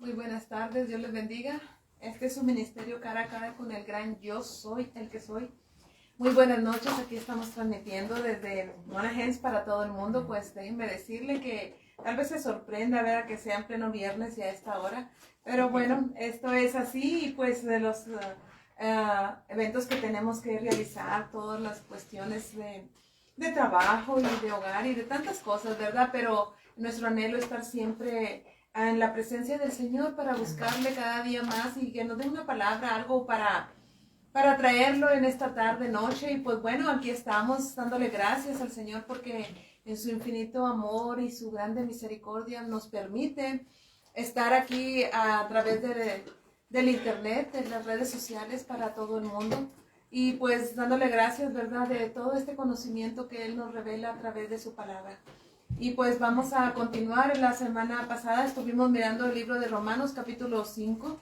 Muy buenas tardes, Dios les bendiga. Este es su ministerio cara a cara con el gran Yo Soy, el que soy. Muy buenas noches, aquí estamos transmitiendo desde Monahans para todo el mundo. Pues déjenme decirle que tal vez se sorprenda ver a que sea en pleno viernes y a esta hora. Pero bueno, esto es así y pues de los eventos que tenemos que realizar, todas las cuestiones de trabajo y de hogar y de tantas cosas, ¿verdad? Pero nuestro anhelo es estar siempre en la presencia del Señor para buscarle cada día más y que nos dé una palabra, algo para traerlo en esta tarde, noche. Y pues bueno, aquí estamos dándole gracias al Señor porque en su infinito amor y su grande misericordia nos permite estar aquí a través del internet, de las redes sociales para todo el mundo. Y pues dándole gracias, ¿verdad?, de todo este conocimiento que Él nos revela a través de su palabra. Y pues vamos a continuar. En la semana pasada estuvimos mirando el libro de Romanos capítulo 5,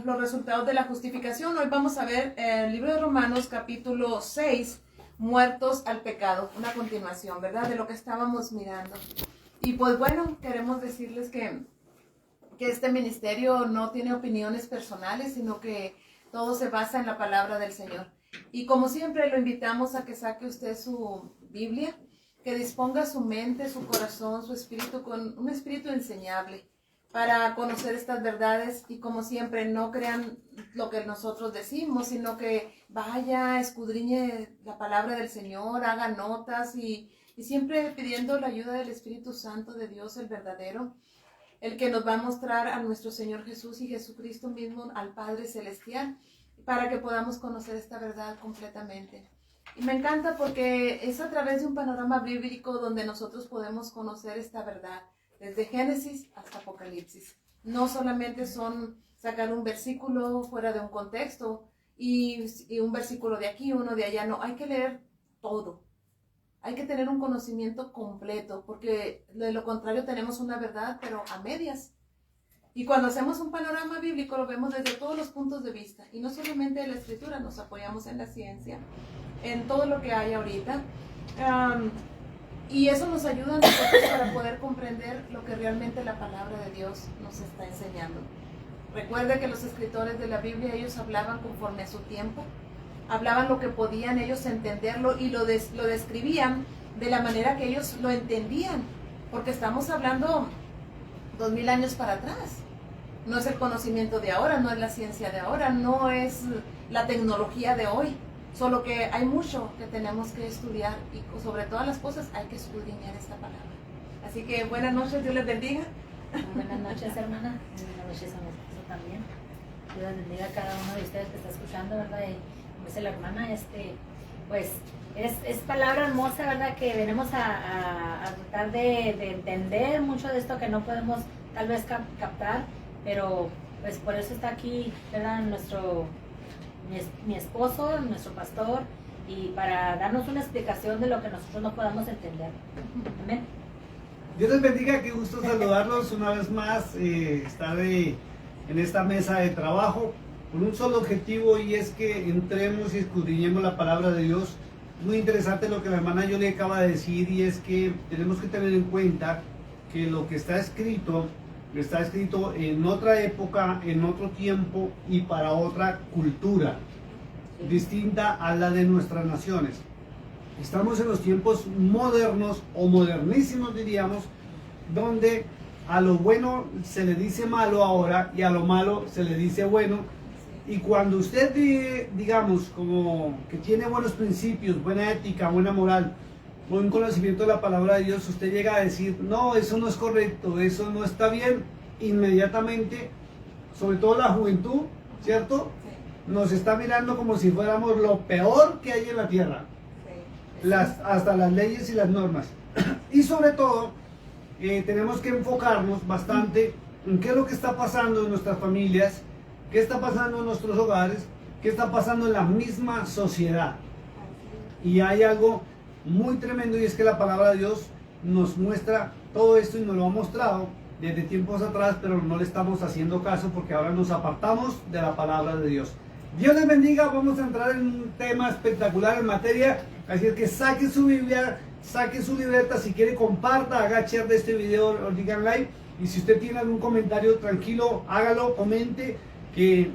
los resultados de la justificación. Hoy vamos a ver el libro de Romanos capítulo 6, muertos al pecado, una continuación, ¿verdad?, de lo que estábamos mirando. Y pues bueno, queremos decirles que este ministerio no tiene opiniones personales, sino que todo se basa en la palabra del Señor. Y como siempre lo invitamos a que saque usted su Biblia, que disponga su mente, su corazón, su espíritu con un espíritu enseñable para conocer estas verdades. Y como siempre, no crean lo que nosotros decimos, sino que vaya, escudriñe la palabra del Señor, haga notas y siempre pidiendo la ayuda del Espíritu Santo de Dios, el verdadero, el que nos va a mostrar a nuestro Señor Jesús y Jesucristo mismo, al Padre Celestial, para que podamos conocer esta verdad completamente. Y me encanta porque es a través de un panorama bíblico donde nosotros podemos conocer esta verdad, desde Génesis hasta Apocalipsis. No solamente son sacar un versículo fuera de un contexto y un versículo de aquí, uno de allá, no, hay que leer todo. Hay que tener un conocimiento completo, porque de lo contrario tenemos una verdad, pero a medias. Y cuando hacemos un panorama bíblico lo vemos desde todos los puntos de vista. Y no solamente en la escritura, nos apoyamos en la ciencia, en todo lo que hay ahorita. Y eso nos ayuda a nosotros para poder comprender lo que realmente la palabra de Dios nos está enseñando. Recuerde que los escritores de la Biblia, ellos hablaban conforme a su tiempo. Hablaban lo que podían ellos entenderlo y lo describían de la manera que ellos lo entendían, porque estamos hablando 2000 años para atrás. No es el conocimiento de ahora, no es la ciencia de ahora, no es la tecnología de hoy, solo que hay mucho que tenemos que estudiar y sobre todas las cosas hay que escudriñar esta palabra. Así que buenas noches, Dios les bendiga. Buenas noches, hermana. Buenas noches a mi esposo también. Dios bendiga a cada uno de ustedes que está escuchando, ¿verdad? Y dice la hermana, pues es palabra hermosa, ¿verdad? Que venimos a tratar de entender mucho de esto que no podemos tal vez captar, pero pues por eso está aquí, ¿verdad? Mi esposo, nuestro pastor, y para darnos una explicación de lo que nosotros no podamos entender. Amén. Dios les bendiga, qué gusto saludarlos una vez más, estar en esta mesa de trabajo con un solo objetivo, y es que entremos y escudriñemos la palabra de Dios. Muy interesante lo que la hermana yo le acaba de decir, y es que tenemos que tener en cuenta que lo que está escrito en otra época, en otro tiempo y para otra cultura distinta a la de nuestras naciones. Estamos en los tiempos modernos o modernísimos, diríamos, donde a lo bueno se le dice malo ahora y a lo malo se le dice bueno. Y cuando usted, digamos, como que tiene buenos principios, buena ética, buena moral, buen conocimiento de la palabra de Dios, usted llega a decir, no, eso no es correcto, eso no está bien, inmediatamente, sobre todo la juventud, ¿cierto?, nos está mirando como si fuéramos lo peor que hay en la tierra. Hasta las leyes y las normas. Y sobre todo, tenemos que enfocarnos bastante en qué es lo que está pasando en nuestras familias, qué está pasando en nuestros hogares, qué está pasando en la misma sociedad. Y hay algo muy tremendo, y es que la palabra de Dios nos muestra todo esto y nos lo ha mostrado desde tiempos atrás, pero no le estamos haciendo caso porque ahora nos apartamos de la palabra de Dios. Dios les bendiga, vamos a entrar en un tema espectacular en materia, así es que saque su Biblia, saque su libreta, si quiere comparta, haga share de este video, Ordigan Live. Y si usted tiene algún comentario, tranquilo, hágalo, comente, que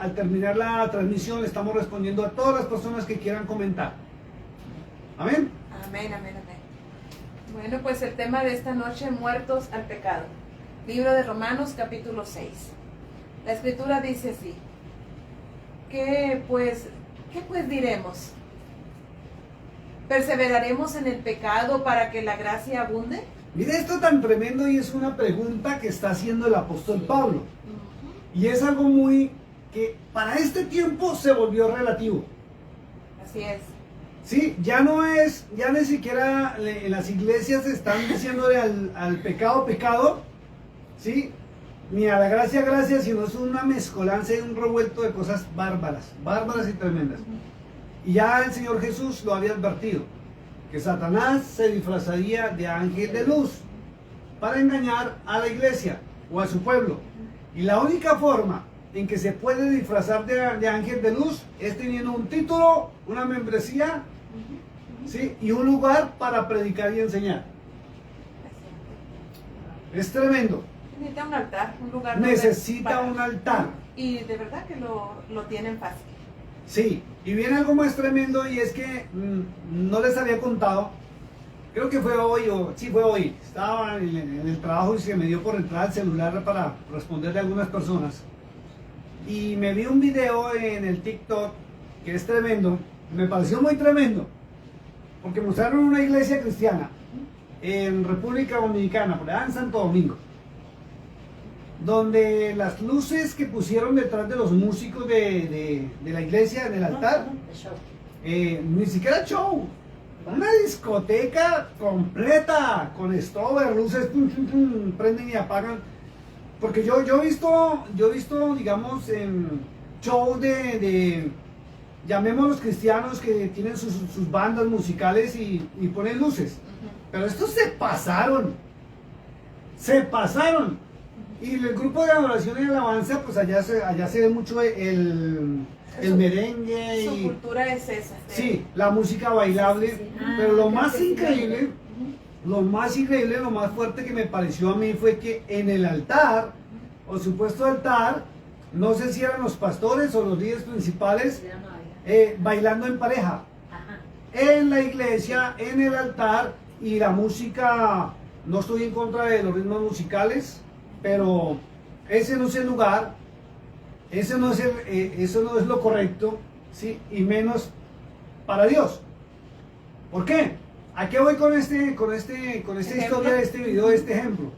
al terminar la transmisión le estamos respondiendo a todas las personas que quieran comentar. Amén. Amén, amén, amén. Bueno, pues el tema de esta noche, muertos al pecado. Libro de Romanos, capítulo 6. La escritura dice así. ¿Qué pues diremos? ¿Perseveraremos en el pecado para que la gracia abunde? Mire esto tan tremendo, y es una pregunta que está haciendo el apóstol Pablo. Y es algo muy que para este tiempo se volvió relativo. Así es. Sí, ya ni siquiera en las iglesias están diciéndole al pecado, pecado, ¿sí? Ni a la gracia, gracia, sino es una mezcolanza y un revuelto de cosas bárbaras y tremendas. Y ya el Señor Jesús lo había advertido, que Satanás se disfrazaría de ángel de luz para engañar a la iglesia o a su pueblo. Y la única forma en que se puede disfrazar de ángel de luz es teniendo un título, una membresía, ¿sí? Y un lugar para predicar y enseñar. Es tremendo. Necesita un altar, un lugar. Necesita un altar. Y de verdad que lo tienen fácil. Sí, y viene algo más tremendo, y es que no les había contado, creo que fue hoy, fue hoy, estaba en el trabajo y se me dio por entrar al celular para responderle a algunas personas. Y me vi un video en el TikTok que es tremendo, me pareció muy tremendo, porque mostraron una iglesia cristiana en República Dominicana, por allá en Santo Domingo, donde las luces que pusieron detrás de los músicos de la iglesia, en el altar, ni siquiera show, una discoteca completa, con stover, luces, prenden y apagan. Porque yo he visto, digamos, en shows de llamémoslos cristianos, que tienen sus bandas musicales y ponen luces. Pero estos se pasaron. Y el grupo de adoración y alabanza, pues allá se ve mucho el merengue. Su cultura es esa. Sí, la música bailable. Sí. Pero lo más increíble, lo más fuerte que me pareció a mí fue que en el altar, o supuesto altar, no sé si eran los pastores o los líderes principales, bailando en pareja. En la iglesia, en el altar, y la música, no estoy en contra de los ritmos musicales, pero ese no es el lugar, eso no es lo correcto, ¿sí? Y menos para Dios. ¿Por qué? ¿A qué voy con esta historia de este video, de este ejemplo?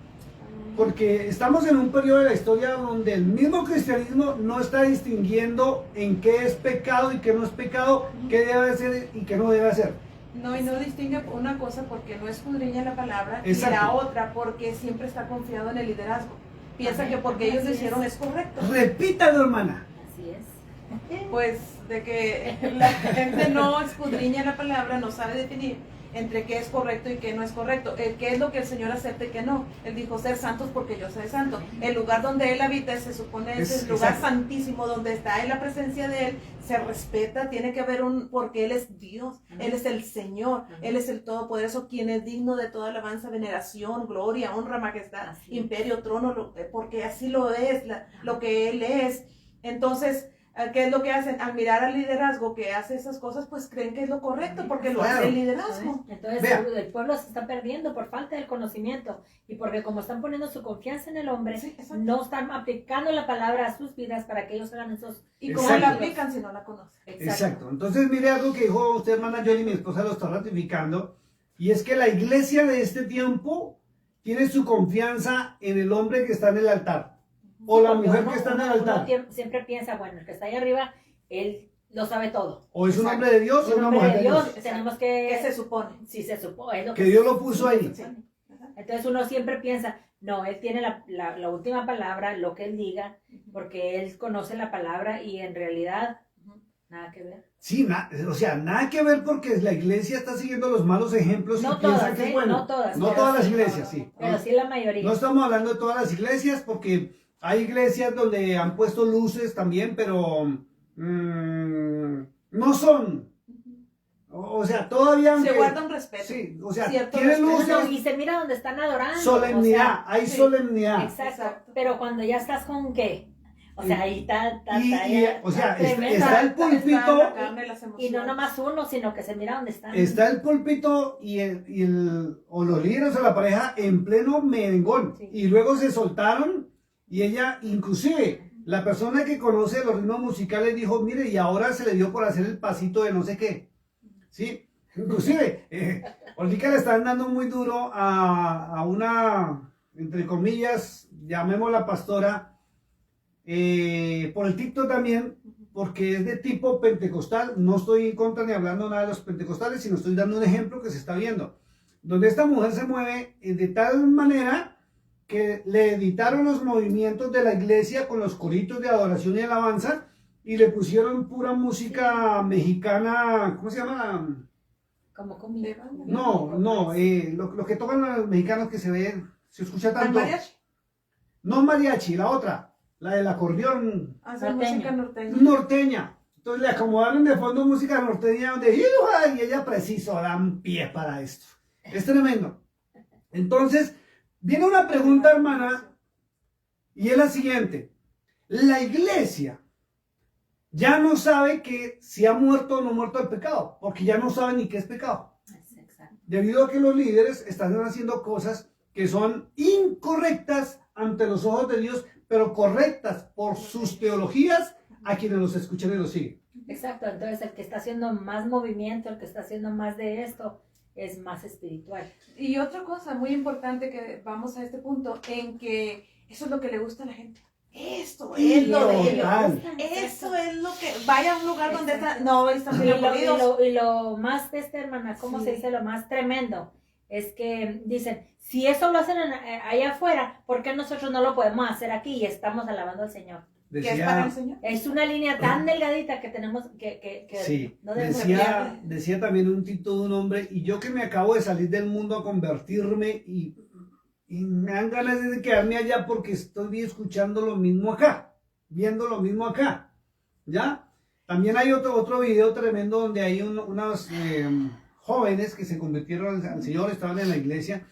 Porque estamos en un periodo de la historia donde el mismo cristianismo no está distinguiendo en qué es pecado y qué no es pecado, qué debe hacer y qué no debe hacer. No, y no distingue una cosa porque no escudriña la palabra. Exacto. Y la otra porque siempre está confiado en el liderazgo. Piensa que porque ellos lo hicieron es correcto. Repítalo, hermana. Así es. Pues de que la gente no escudriña la palabra, no sabe definir entre qué es correcto y qué no es correcto, qué es lo que el Señor acepta y qué no. Él dijo ser santos porque yo soy santo. El lugar donde Él habita se supone es el lugar santísimo, donde está en la presencia de Él, se respeta, tiene que haber porque Él es Dios, Él es el Señor, Él es el Todopoderoso, quien es digno de toda alabanza, veneración, gloria, honra, majestad, imperio, trono, porque así lo es, lo que Él es. Entonces, ¿qué es lo que hacen? Al mirar al liderazgo que hace esas cosas, pues creen que es lo correcto porque lo hace el liderazgo. Entonces el pueblo se está perdiendo por falta del conocimiento y porque como están poniendo su confianza en el hombre, no están aplicando la palabra a sus vidas para que ellos hagan esos... Y cómo la aplican si no la conocen. Exacto. Entonces mire algo que dijo usted, hermana Johnny, mi esposa lo está ratificando, y es que la iglesia de este tiempo tiene su confianza en el hombre que está en el altar. O la mujer que está en el altar. Uno siempre piensa, bueno, el que está ahí arriba, él lo sabe todo. O es un hombre de Dios o una mujer de Dios. Tenemos que... ¿Qué se supone? Sí, se supone. Es lo que Dios lo puso ahí. Sí. Entonces uno siempre piensa, no, él tiene la última palabra, lo que él diga, porque él conoce la palabra y en realidad nada que ver. Sí, nada que ver, porque la iglesia está siguiendo los malos ejemplos. No y piensa todas, que es bueno. no todas las iglesias, sí. Pero sí la mayoría. No estamos hablando de todas las iglesias, porque hay iglesias donde han puesto luces también, pero no son O sea, todavía... Se aunque- guarda un respeto. Sí, o sea, Cierto tiene respeto. luces, Bueno, y se mira donde están adorando. solemnidad, o sea, hay sí. solemnidad. exacto. Pero cuando ya estás con qué, o sea, ahí está O sea, tremendo. está el Está en púlpito, la carne, las Y emociones. no nomás uno, sino que se mira donde están. está el púlpito o los líderes o la pareja en pleno merengón. Sí. Y luego se soltaron y ella, inclusive, la persona que conoce los ritmos musicales dijo, mire, y ahora se le dio por hacer el pasito de no sé qué. ¿Sí? Inclusive, ahorita le están dando muy duro a una, entre comillas, llamémosla pastora, por el TikTok también, porque es de tipo pentecostal. No estoy en contra ni hablando nada de los pentecostales, sino estoy dando un ejemplo que se está viendo, donde esta mujer se mueve de tal manera que le editaron los movimientos de la iglesia con los coritos de adoración y alabanza y le pusieron pura música mexicana. ¿Cómo se llama? Como comida. No, lo que tocan los mexicanos que se escucha ¿Al tanto. mariachi? No mariachi, la otra, la del acordeón Hace Norteño. música norteña. norteña. Entonces le acomodaron de fondo música norteña donde ¡iuja! Y ella preciso dan pie para esto. Es tremendo. Entonces, viene una pregunta, hermana, y es la siguiente. La iglesia ya no sabe que si ha muerto o no muerto el pecado, porque ya no sabe ni qué es pecado. Exacto. Debido a que los líderes están haciendo cosas que son incorrectas ante los ojos de Dios, pero correctas por sus teologías a quienes los escuchan y los siguen. Exacto, entonces el que está haciendo más movimiento, el que está haciendo más de esto, es más espiritual. Y otra cosa muy importante que vamos a este punto, en que eso es lo que le gusta a la gente. Esto es lo de ellos. Total. Eso es lo que... Vaya a un lugar donde está... No, están Y bien lo, aburridos. y lo más de esta hermana, ¿cómo Sí. se dice? Lo más tremendo es que dicen, si eso lo hacen allá afuera, ¿por qué nosotros no lo podemos hacer aquí y estamos alabando al Señor? ¿Qué es para el Decía, Señor? Es una línea tan delgadita que tenemos que sí, no debemos decía también un tito de un hombre, y yo que me acabo de salir del mundo a convertirme y me dan ganas de quedarme allá porque estoy escuchando lo mismo acá, viendo lo mismo acá, ¿ya? También hay otro video tremendo donde hay unos jóvenes que se convirtieron al Señor, estaban en la iglesia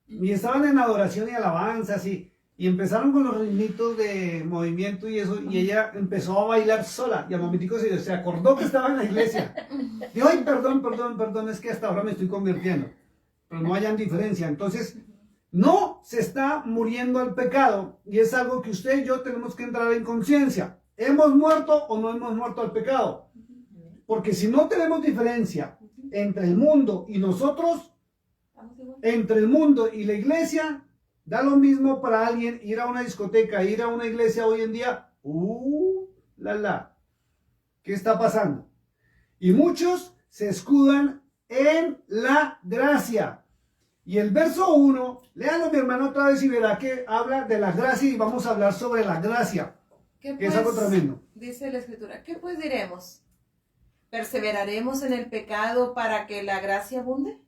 y estaban en adoración y alabanza, así. Y empezaron con los ritmitos de movimiento y eso, y ella empezó a bailar sola. Y al momentico se acordó que estaba en la iglesia. Dijo, ay, perdón, es que hasta ahora me estoy convirtiendo. Pero no hayan diferencia. Entonces, no se está muriendo el pecado. Y es algo que usted y yo tenemos que entrar en conciencia. ¿Hemos muerto o no hemos muerto al pecado? Porque si no tenemos diferencia entre el mundo y nosotros, Estamos igual. entre el mundo y la iglesia, da lo mismo para alguien ir a una discoteca, ir a una iglesia hoy en día. ¿Qué está pasando? Y muchos se escudan en la gracia. Y el verso 1, léalo mi hermano otra vez y verá que habla de la gracia y vamos a hablar sobre la gracia, ¿Qué que es algo tremendo. dice la Escritura, ¿qué pues diremos? ¿Perseveraremos en el pecado para que la gracia abunde?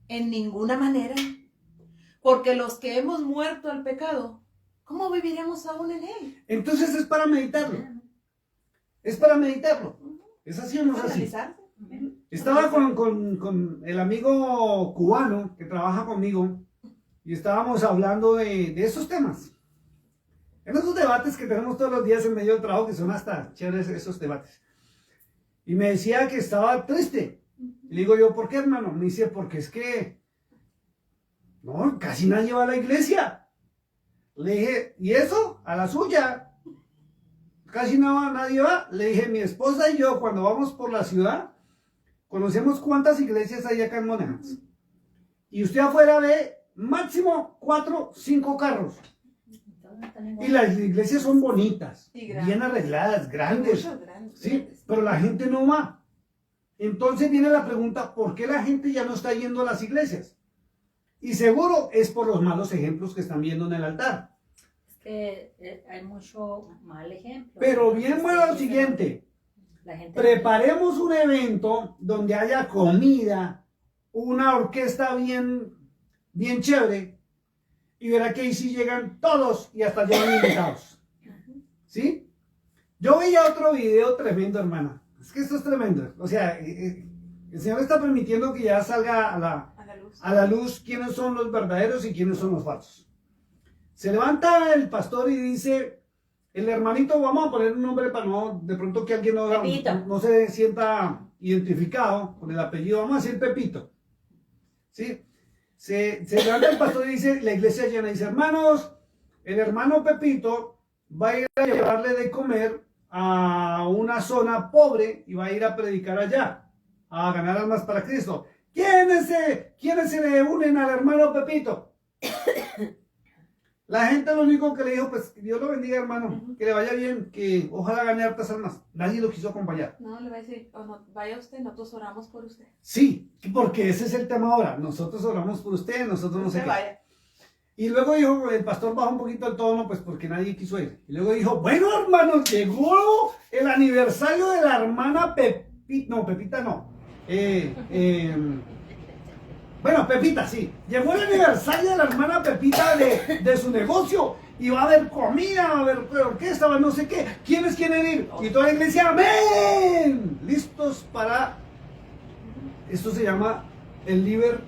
En ninguna manera. Porque los que hemos muerto al pecado, ¿cómo viviremos aún en él? Entonces es para meditarlo. Es para meditarlo. ¿Es así o no es así? Analizarse. Estaba con el amigo cubano que trabaja conmigo y estábamos hablando de esos temas. En esos debates que tenemos todos los días en medio del trabajo, que son hasta chéveres esos debates. Y me decía que estaba triste. Y le digo yo, ¿por qué, hermano? Me dice, porque es que no, casi nadie va a la iglesia. Le dije, ¿y eso? A la suya. Casi nadie va. Le dije, mi esposa y yo, cuando vamos por la ciudad, conocemos cuántas iglesias hay acá en Monegas. Y usted afuera ve máximo 4, 5 carros. Y las iglesias son bonitas, Y grandes. bien arregladas, grandes. Muchos grandes. Sí, pero la gente no va. Entonces viene la pregunta, ¿por qué la gente ya no está yendo a las iglesias? Y seguro es por los malos ejemplos que están viendo en el altar. Es que hay mucho mal ejemplo. Pero bien bueno lo siguiente. La gente Preparemos un evento donde haya comida, una orquesta bien chévere, y verá que ahí sí llegan todos y hasta llegan invitados. ¿Sí? Yo veía otro video tremendo, hermana. Es que esto es tremendo. O sea, El Señor está permitiendo que ya salga A la luz. quiénes son los verdaderos y quiénes son los falsos. Se levanta el pastor y dice, el hermanito, vamos a poner un nombre para no, de pronto que alguien no se sienta identificado con el apellido, vamos a decir Pepito. ¿Sí? Se levanta el pastor y dice, la iglesia llena, dice, hermanos, el hermano Pepito va a ir a llevarle de comer a una zona pobre y va a ir a predicar allá, a ganar almas para Cristo. ¿Quiénes se le unen al hermano Pepito? La gente lo único que le dijo, pues Dios lo bendiga, hermano, que le vaya bien, que ojalá gane hartas almas. Nadie lo quiso acompañar. No, le va a decir, oh, no, vaya usted, nosotros oramos por usted. Sí, porque ese es el tema ahora. Nosotros oramos por usted, nosotros no sé qué. Vaya. Y luego dijo, el pastor bajó un poquito el tono, pues porque nadie quiso ir. Y luego dijo, bueno, hermanos, llegó el aniversario de la hermana Pepita, no, Pepita no. Bueno, Pepita, sí. Llegó el aniversario de la hermana Pepita de su negocio. Y va a haber comida, va a haber orquesta, va a no sé qué. ¿Quiénes quieren ir? Y toda la iglesia, ¡amén! Listos para... Esto se llama el libertinaje.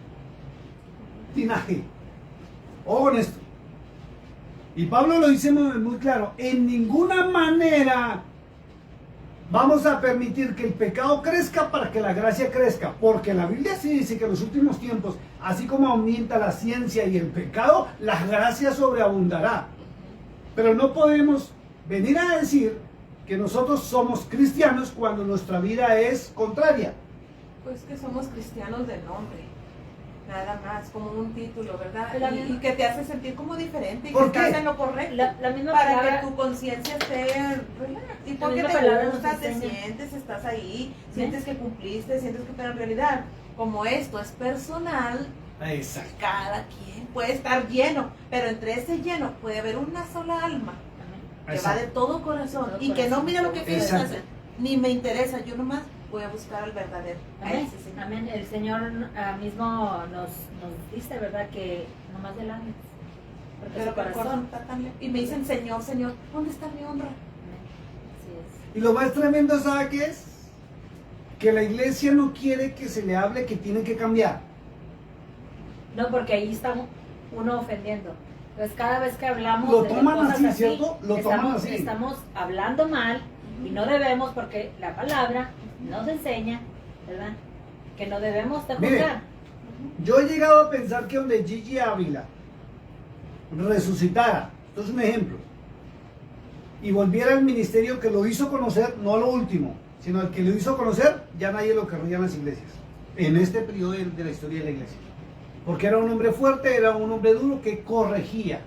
Ojo con esto. Y Pablo lo dice muy claro. En ninguna manera vamos a permitir que el pecado crezca para que la gracia crezca. Porque la Biblia sí dice que en los últimos tiempos, así como aumenta la ciencia y el pecado, la gracia sobreabundará. Pero no podemos venir a decir que nosotros somos cristianos cuando nuestra vida es contraria. Pues que somos cristianos de nombre. Nada más, como un título, ¿verdad? La Y que te hace sentir como diferente y ¿Por que qué? estás en lo correcto. La misma para palabra, que tu conciencia esté relax. Y La porque misma te palabra nos gusta, te enseña. sientes, estás ahí, sientes que cumpliste, sientes que... Pero en realidad, como esto es personal, Exacto. cada quien puede estar lleno, pero entre ese lleno puede haber una sola alma que va de todo corazón Todo y que no corazón. mira lo que quieres Exacto. hacer, ni me interesa, yo nomás voy a buscar al verdadero. A amén, ese Señor. amén. El Señor mismo nos dice, ¿verdad? Que no más del ángel, porque Pero su que el corazón corazón. está tan lejos. Y me dicen, Señor, Señor, ¿dónde está mi honra? Amén. Así es. Y lo más tremendo, ¿sabe qué es? Que la iglesia no quiere que se le hable que tiene que cambiar. No, porque ahí está uno ofendiendo. Entonces, cada vez que hablamos Lo de toman cosas así, así, ¿cierto? Lo toman así. estamos hablando mal y no debemos, porque la palabra nos enseña, ¿verdad? Que no debemos de Mire, juzgar. Yo he llegado a pensar que donde Gigi Ávila resucitara, esto es un ejemplo, y volviera al ministerio que lo hizo conocer, no lo último, sino el que lo hizo conocer, ya nadie lo querría en las iglesias, en este periodo de la historia de la iglesia. Porque era un hombre fuerte, era un hombre duro que corregía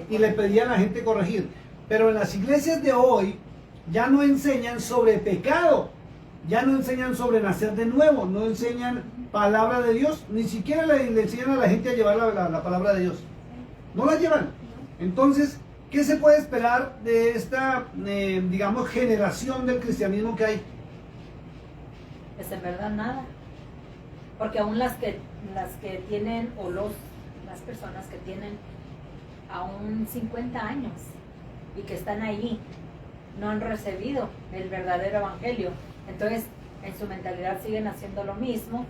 y le pedía a la gente corregir. Pero en las iglesias de hoy ya no enseñan sobre pecado, ya no enseñan sobre nacer de nuevo, no enseñan palabra de Dios, ni siquiera le enseñan a la gente a llevar la palabra de Dios. No la llevan. Entonces, ¿qué se puede esperar de esta, digamos, generación del cristianismo que hay? Pues en verdad nada. Porque aún las que tienen, o las personas que tienen aún 50 años y que están ahí, no han recibido el verdadero evangelio. Entonces, en su mentalidad siguen haciendo lo mismo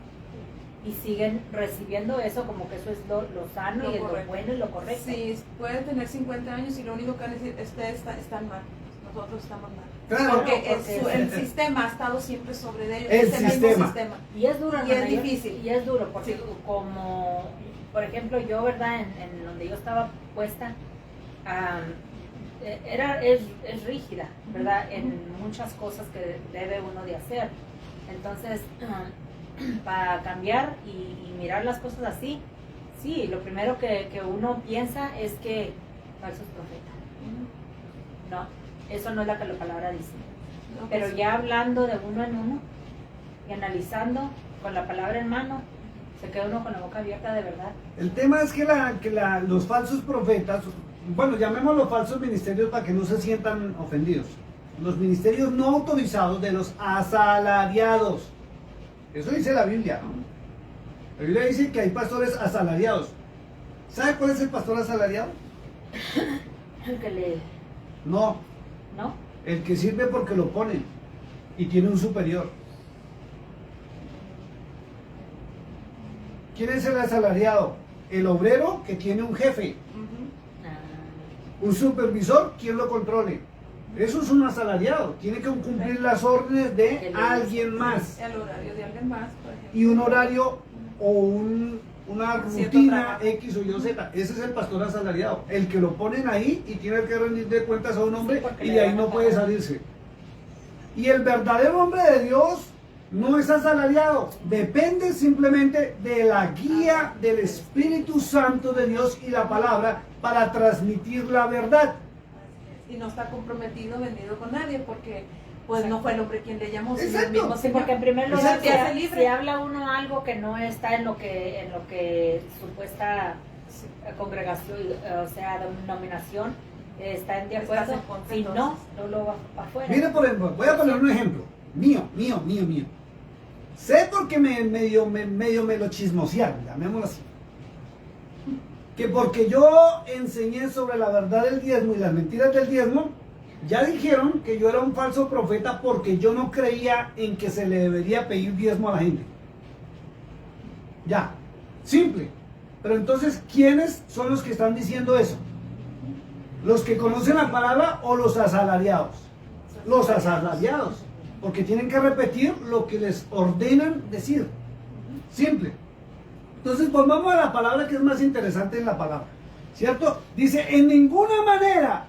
y siguen recibiendo eso como que eso es lo sano Lo y es lo correcto. bueno y lo correcto. Sí, pueden tener 50 años y lo único que van a decir, están mal, nosotros estamos mal. Claro, Porque porque el sistema ha estado siempre sobre de ellos, El es el mismo sistema. sistema. Y es duro, Y es hermana, difícil. Y es duro, porque Sí. como, por ejemplo, yo, ¿verdad? En donde yo estaba puesta, es rígida, ¿verdad? En muchas cosas que debe uno de hacer. Entonces, para cambiar y mirar las cosas así, sí, lo primero que uno piensa es que falsos profetas. No, eso no es lo que la palabra dice. No, Pero pues, ya hablando de uno en uno y analizando con la palabra en mano, se queda uno con la boca abierta de verdad. El tema es que, los falsos profetas, bueno, llamémoslos falsos ministerios para que no se sientan ofendidos. Los ministerios no autorizados de los asalariados. Eso dice la Biblia, ¿no? La Biblia dice que hay pastores asalariados. ¿Sabe cuál es el pastor asalariado? El que le... No, ¿No? el que sirve porque lo ponen y tiene un superior. ¿Quién es el asalariado? El obrero que tiene un jefe. Un supervisor, ¿quién lo controle? Eso es un asalariado. Tiene que cumplir las órdenes de alguien más. El horario de alguien más, por ejemplo. Y un horario o una rutina X o Y Z. Ese es el pastor asalariado. El que lo ponen ahí y tiene que rendir de cuentas a un hombre y de ahí no puede salirse. Y el verdadero hombre de Dios no es asalariado. Depende simplemente de la guía del Espíritu Santo de Dios y la palabra para transmitir la verdad. Y no está comprometido, vendido con nadie, porque pues no fue el hombre quien le llamó, sino el Exacto. mismo Sí, Señor. porque en primer lugar, Exacto. Se hace libre. si habla uno algo que no está en lo que supuesta congregación, o sea, denominación, está en de Estás acuerdo. en contra, Si no, entonces. no lo va para afuera. Mire, por ejemplo, voy a poner un ejemplo. Mío. Sé porque medio me lo chismosearon, llamémoslo así. Que porque yo enseñé sobre la verdad del diezmo y las mentiras del diezmo, ya dijeron que yo era un falso profeta porque yo no creía en que se le debería pedir diezmo a la gente. Ya, simple. Pero entonces, ¿quiénes son los que están diciendo eso? ¿Los que conocen la palabra o los asalariados? Los asalariados, porque tienen que repetir lo que les ordenan decir. Simple. Entonces volvamos a la palabra que es más interesante en la palabra, ¿cierto? Dice, en ninguna manera,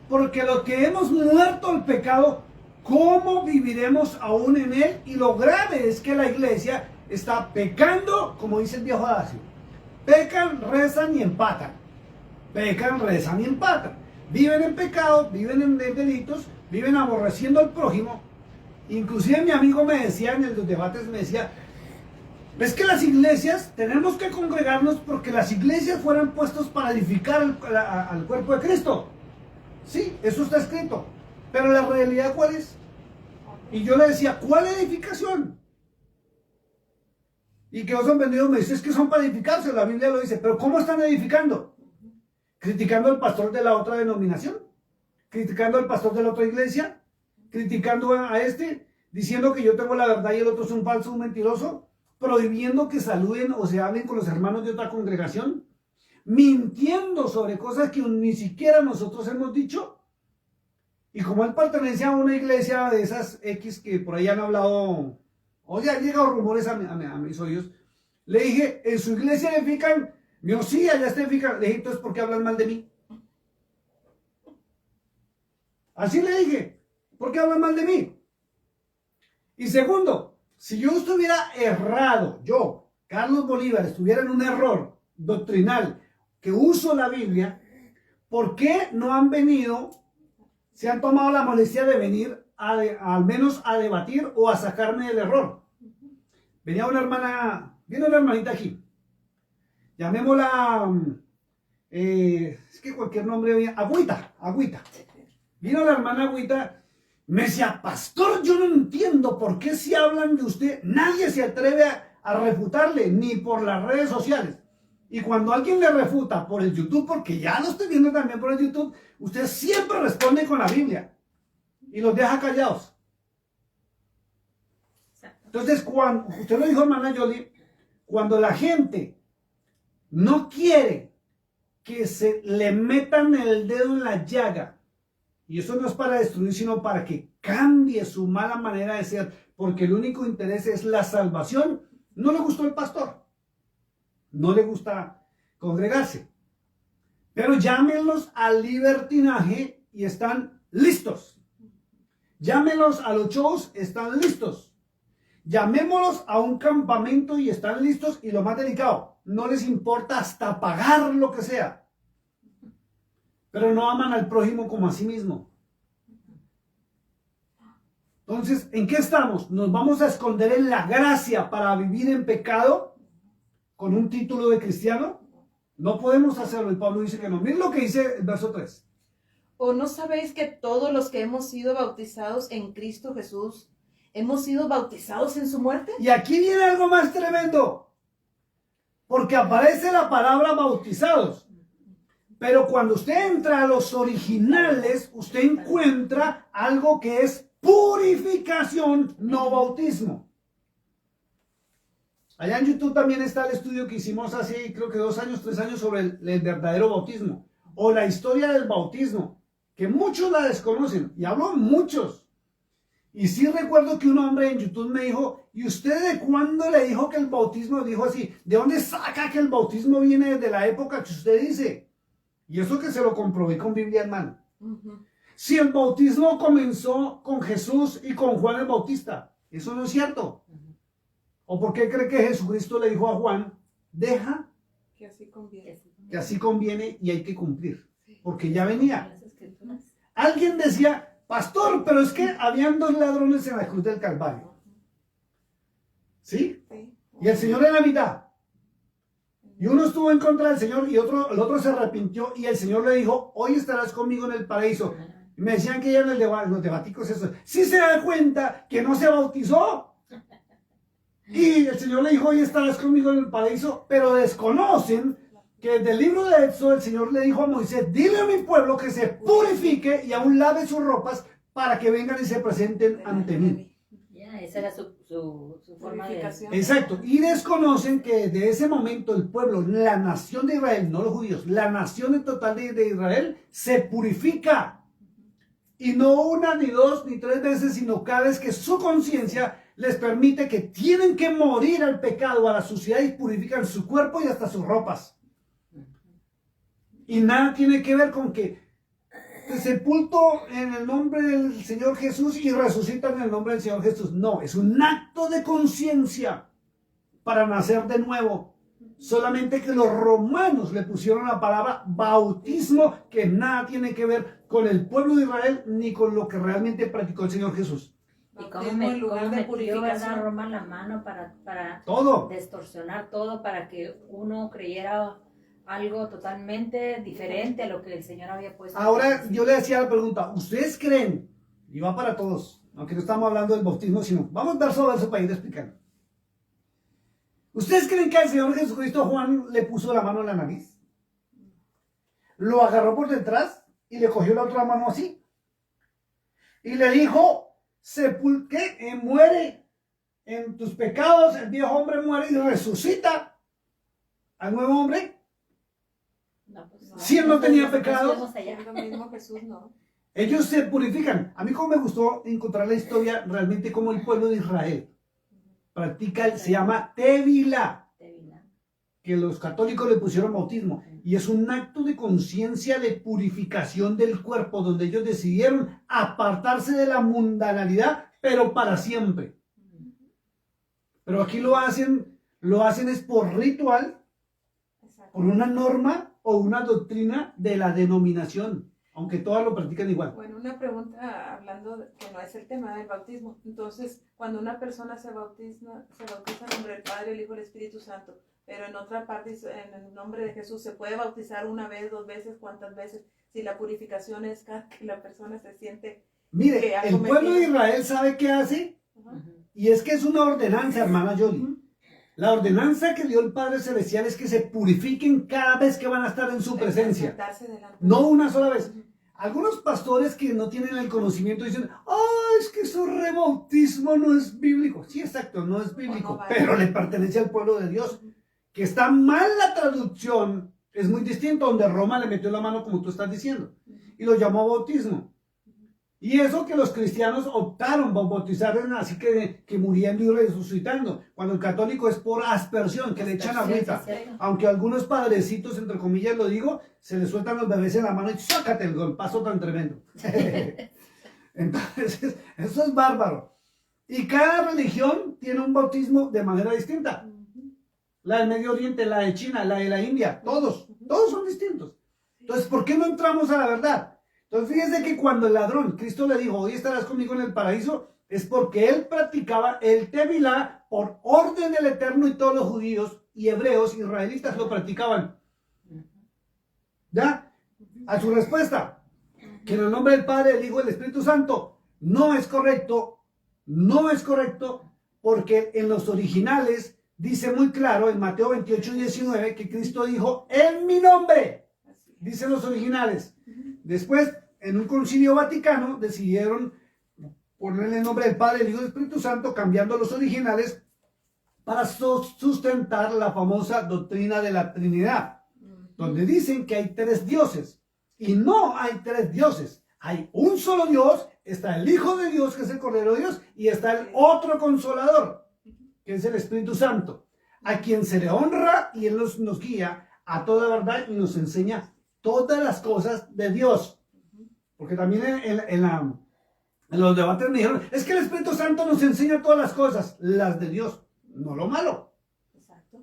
porque lo que hemos muerto al pecado, ¿cómo viviremos aún en él? Y lo grave es que la iglesia está pecando, como dice el viejo adagio. Pecan, rezan y empatan. Pecan, rezan y empatan. Viven en pecado, viven en delitos, viven aborreciendo al prójimo. Inclusive mi amigo me decía en los debates, me decía, es que las iglesias, tenemos que congregarnos porque las iglesias fueran puestos para edificar al cuerpo de Cristo. Sí, eso está escrito. Pero la realidad, ¿cuál es? Y yo le decía, ¿cuál edificación? Y que os han vendido, me dice, es que son para edificarse, la Biblia lo dice, pero ¿cómo están edificando? Criticando al pastor de la otra denominación, criticando al pastor de la otra iglesia, criticando a este, diciendo que yo tengo la verdad y el otro es un falso, un mentiroso, prohibiendo que saluden o se hablen con los hermanos de otra congregación, mintiendo sobre cosas que ni siquiera nosotros hemos dicho. Y como él pertenece a una iglesia de esas X que por ahí han hablado, o ya han llegado rumores a mis oídos, le dije, en su iglesia edifican, me dijo, sí, allá está edifican. Le dije, entonces, ¿por qué hablan mal de mí? Así le dije, ¿por qué hablan mal de mí? Y segundo, si yo estuviera errado, yo, Carlos Bolívar, estuviera en un error doctrinal, que uso la Biblia, ¿por qué no han venido, se han tomado la molestia de venir al menos a debatir o a sacarme del error? Venía una hermana, viene una hermanita aquí, llamémosla, es que cualquier nombre, Agüita. Vino la hermana Agüita. Me decía, pastor, yo no entiendo por qué si hablan de usted, nadie se atreve a refutarle, ni por las redes sociales. Y cuando alguien le refuta por el YouTube, porque ya lo estoy viendo también por el YouTube, usted siempre responde con la Biblia y los deja callados. Entonces, cuando, usted lo dijo, hermana Yoli, cuando la gente no quiere que se le metan el dedo en la llaga, y eso no es para destruir, sino para que cambie su mala manera de ser, porque el único interés es la salvación. No le gustó el pastor, no le gusta congregarse, pero llámenlos al libertinaje y están listos. Llámenlos a los shows, están listos. Llamémoslos a un campamento y están listos. Y lo más delicado, no les importa hasta pagar lo que sea, pero no aman al prójimo como a sí mismo. Entonces, ¿en qué estamos? ¿Nos vamos a esconder en la gracia para vivir en pecado con un título de cristiano? No podemos hacerlo, y Pablo dice que no. Miren lo que dice el verso 3. ¿O no sabéis que todos los que hemos sido bautizados en Cristo Jesús, hemos sido bautizados en su muerte? Y aquí viene algo más tremendo, porque aparece la palabra bautizados. Pero cuando usted entra a los originales, usted encuentra algo que es purificación, no bautismo. Allá en YouTube también está el estudio que hicimos hace, creo que 2 años, 3 años sobre el verdadero bautismo. O la historia del bautismo, que muchos la desconocen. Y hablo muchos. Y sí recuerdo que un hombre en YouTube me dijo, ¿y usted de cuándo le dijo que el bautismo? Dijo así, ¿de dónde saca que el bautismo viene desde la época que usted dice? Y eso que se lo comprobé con Biblia en mano. Si el bautismo comenzó con Jesús y con Juan el Bautista, eso no es cierto. ¿O por qué cree que Jesucristo le dijo a Juan, deja Que así conviene. que así conviene y hay que cumplir? Porque ya venía. Alguien decía, pastor, pero es que habían 2 ladrones en la cruz del Calvario. ¿Sí? Y el Señor en la mitad. Y uno estuvo en contra del Señor y el otro se arrepintió y el Señor le dijo, hoy estarás conmigo en el paraíso. Y me decían que ya en los debaticos eso. Sí se da cuenta que no se bautizó. Y el Señor le dijo, hoy estarás conmigo en el paraíso, pero desconocen que desde el libro de Éxodo el Señor le dijo a Moisés, dile a mi pueblo que se purifique y aún lave sus ropas para que vengan y se presenten ante mí. Ya, esa era su forma de... Exacto, y desconocen que desde ese momento el pueblo, la nación de Israel, no los judíos, la nación en total de Israel se purifica. Y no 1, ni 2, ni 3 veces, sino cada vez que su conciencia les permite que tienen que morir al pecado, a la suciedad, y purifican su cuerpo y hasta sus ropas. Y nada tiene que ver con que te sepulto en el nombre del Señor Jesús y resucitan en el nombre del Señor Jesús. No, es un acto de conciencia para nacer de nuevo. Solamente que los romanos le pusieron la palabra bautismo, que nada tiene que ver con el pueblo de Israel ni con lo que realmente practicó el Señor Jesús. Y cómo metió, ¿verdad, Roma la mano para todo distorsionar todo, para que uno creyera algo totalmente diferente a lo que el Señor había puesto. Ahora yo le decía la pregunta, ¿ustedes creen? Y va para todos, aunque no estamos hablando del bautismo, sino vamos verso a verso para ir explicando. ¿Ustedes creen que al Señor Jesucristo Juan le puso la mano en la nariz? Lo agarró por detrás y le cogió la otra mano así. Y le dijo, muere en tus pecados, el viejo hombre muere y resucita al nuevo hombre. No, pues, si él no tenía pecado, Lo mismo Jesús, no. ellos se purifican. A mí como me gustó encontrar la historia realmente como el pueblo de Israel practica, se llama Tevila, que los católicos le pusieron bautismo, y es un acto de conciencia de purificación del cuerpo, donde ellos decidieron apartarse de la mundanalidad, pero para siempre. Pero aquí lo hacen es por ritual, por una norma o una doctrina de la denominación, aunque todas lo practican igual. Bueno, una pregunta hablando que no es el tema del bautismo. Entonces, cuando una persona se bautiza en nombre del Padre, el Hijo y el Espíritu Santo, pero en otra parte, en el nombre de Jesús, ¿se puede bautizar 1 vez, 2 veces, cuántas veces? Si la purificación es cada que la persona se siente... Mire, el pueblo de Israel sabe qué hace, y es que es una ordenanza, hermana Yoli. La ordenanza que dio el Padre Celestial es que se purifiquen cada vez que van a estar en su presencia. No una sola vez. Algunos pastores que no tienen el conocimiento dicen, es que su rebautismo no es bíblico. Sí, exacto, no es bíblico, pero le pertenece al pueblo de Dios. Que está mal la traducción, es muy distinto, donde Roma le metió la mano como tú estás diciendo, y lo llamó bautismo. Y eso que los cristianos optaron por bautizar así que muriendo y resucitando, cuando el católico es por aspersión, que le echan agüita. Aunque algunos padrecitos, entre comillas lo digo, se les sueltan los bebés en la mano y sácate el golpazo tan tremendo. Entonces, eso es bárbaro. Y cada religión tiene un bautismo de manera distinta. La del Medio Oriente, la de China, la de la India, todos son distintos. Entonces, ¿por qué no entramos a la verdad? Entonces, fíjense que cuando el ladrón, Cristo le dijo, hoy estarás conmigo en el paraíso, es porque él practicaba el Tevilá por orden del Eterno, y todos los judíos y hebreos, israelitas, lo practicaban. ¿Ya? A su respuesta, que en el nombre del Padre, del Hijo y del Espíritu Santo, no es correcto, porque en los originales dice muy claro, en Mateo 28:19, que Cristo dijo, en mi nombre, dicen los originales. Después, en un concilio vaticano, decidieron ponerle el nombre del Padre, del Hijo y del Espíritu Santo, cambiando los originales para sustentar la famosa doctrina de la Trinidad, donde dicen que hay 3 dioses. Y no hay 3 dioses. Hay un solo Dios, está el Hijo de Dios, que es el Cordero de Dios, y está el otro Consolador, que es el Espíritu Santo, a quien se le honra y Él nos guía a toda verdad y nos enseña todas las cosas de Dios. Porque también en los debates me dijeron, es que el Espíritu Santo nos enseña todas las cosas, las de Dios, no lo malo. Exacto.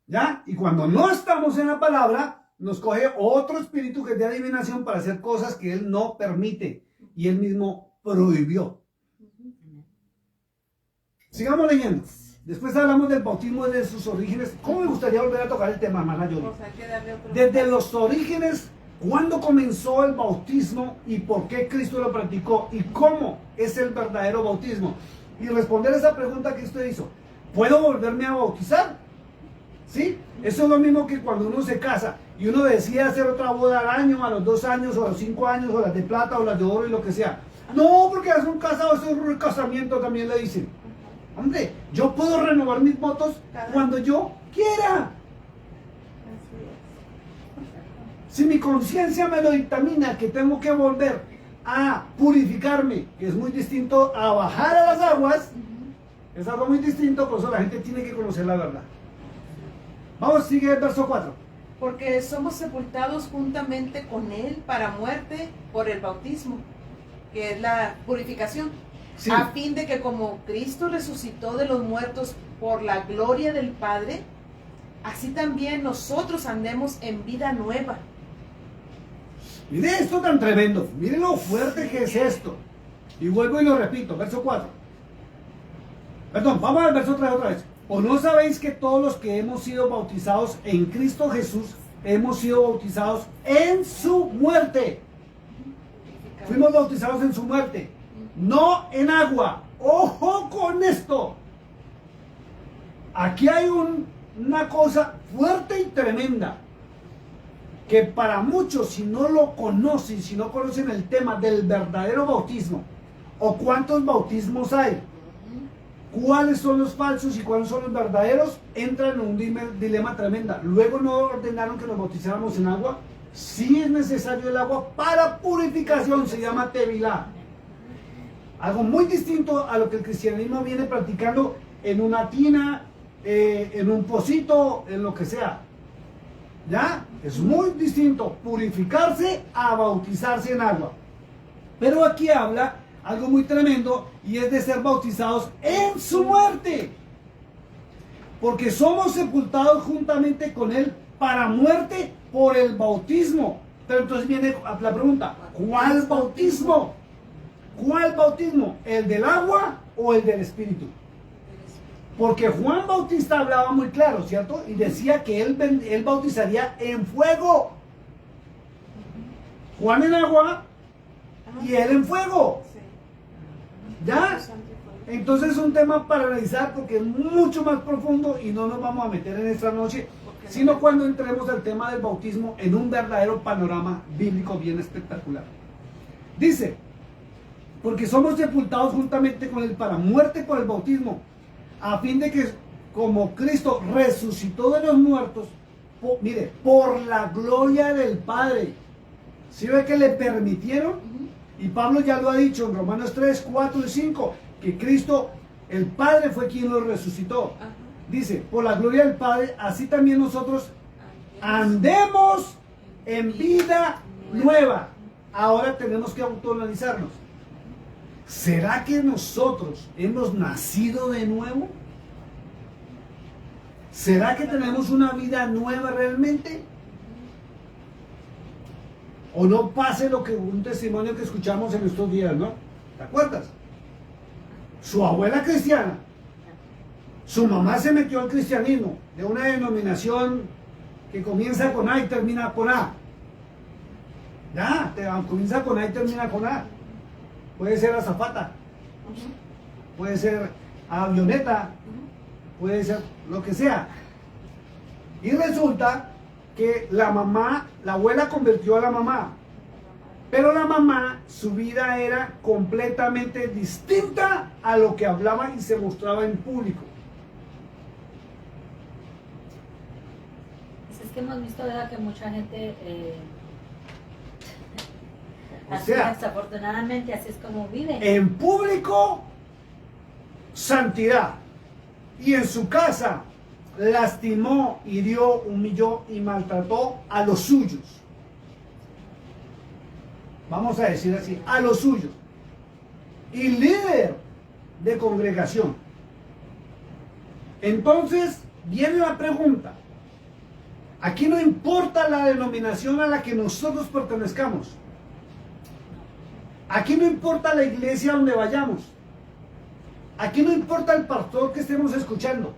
¿Ya? Y cuando no estamos en la palabra, nos coge otro espíritu que es de adivinación para hacer cosas que Él no permite y Él mismo prohibió. Sigamos leyendo. Después hablamos del bautismo de sus orígenes. ¿Cómo me gustaría volver a tocar el tema, hermana Yoli? Pues hay que darle otro Desde paso. los orígenes, ¿cuándo comenzó el bautismo y por qué Cristo lo practicó? ¿Y cómo es el verdadero bautismo? Y responder esa pregunta que usted hizo. ¿Puedo volverme a bautizar? ¿Sí? Eso es lo mismo que cuando uno se casa y uno decide hacer otra boda al año, a los 2 años, o a los 5 años, o las de plata, o las de oro y lo que sea. No, porque es un casado, es un recasamiento, también le dicen. Hombre, yo puedo renovar mis votos cuando yo quiera. Así es. Si mi conciencia me lo dictamina que tengo que volver a purificarme, que es muy distinto a bajar a las aguas, es algo muy distinto, por eso la gente tiene que conocer la verdad. Vamos, sigue el verso 4. Porque somos sepultados juntamente con Él para muerte por el bautismo, que es la purificación, Sí. a fin de que como Cristo resucitó de los muertos por la gloria del Padre, así también nosotros andemos en vida nueva. Mire esto tan tremendo, mire lo fuerte que es esto. Y vuelvo y lo repito, verso 4. Perdón, vamos al verso 3 otra vez. ¿O no sabéis que todos los que hemos sido bautizados en Cristo Jesús, hemos sido bautizados en su muerte? Fuimos bautizados en su muerte, no en agua. ¡Ojo con esto! Aquí hay una cosa fuerte y tremenda, que para muchos, si no lo conocen, si no conocen el tema del verdadero bautismo, o cuántos bautismos hay, cuáles son los falsos y cuáles son los verdaderos, entran en un dilema tremenda. Luego no ordenaron que nos bautizáramos en agua. Sí es necesario el agua para purificación, se llama tevilá. Algo muy distinto a lo que el cristianismo viene practicando en una tina, en un pocito, en lo que sea. ¿Ya? Es muy distinto purificarse a bautizarse en agua. Pero aquí habla algo muy tremendo y es de ser bautizados en su muerte. Porque somos sepultados juntamente con Él para muerte por el bautismo. Pero entonces viene la pregunta, ¿cuál bautismo? ¿Cuál bautismo? ¿El del agua o el del Espíritu? Porque Juan Bautista hablaba muy claro, ¿cierto? Y decía que él bautizaría en fuego. Juan en agua y él en fuego. Sí. ¿Ya? Entonces es un tema para analizar porque es mucho más profundo y no nos vamos a meter en esta noche, sino cuando entremos al tema del bautismo en un verdadero panorama bíblico bien espectacular. Dice, porque somos sepultados juntamente con Él para muerte por el bautismo, a fin de que como Cristo resucitó de los muertos, mire, por la gloria del Padre. ¿Sí ve que le permitieron? Y Pablo ya lo ha dicho en Romanos 3, 4 y 5, que Cristo, el Padre, fue quien lo resucitó. Ajá. Dice, por la gloria del Padre, así también nosotros andemos en vida nueva. Ahora tenemos que autoanalizarnos. ¿Será que nosotros hemos nacido de nuevo? ¿Será que tenemos una vida nueva realmente? O no pase lo que un testimonio que escuchamos en estos días, ¿no? ¿Te acuerdas? Su abuela cristiana, su mamá se metió al cristianismo de una denominación que comienza con A y termina con A. Ya, comienza con A y termina con A. Puede ser azafata, puede ser avioneta, puede ser lo que sea. Y resulta que la mamá, la abuela convirtió a la mamá, pero la mamá, su vida era completamente distinta a lo que hablaba y se mostraba en público. que hemos visto, ¿verdad? Que mucha gente, O así sea, desafortunadamente, así es como vive. en público, santidad. Y en su casa, lastimó, hirió, humilló y maltrató a los suyos. Vamos a decir así, a los suyos. Y líder de congregación. Entonces, viene la pregunta. Aquí no importa la denominación a la que nosotros pertenezcamos. Aquí no importa la iglesia donde vayamos. Aquí no importa el pastor que estemos escuchando.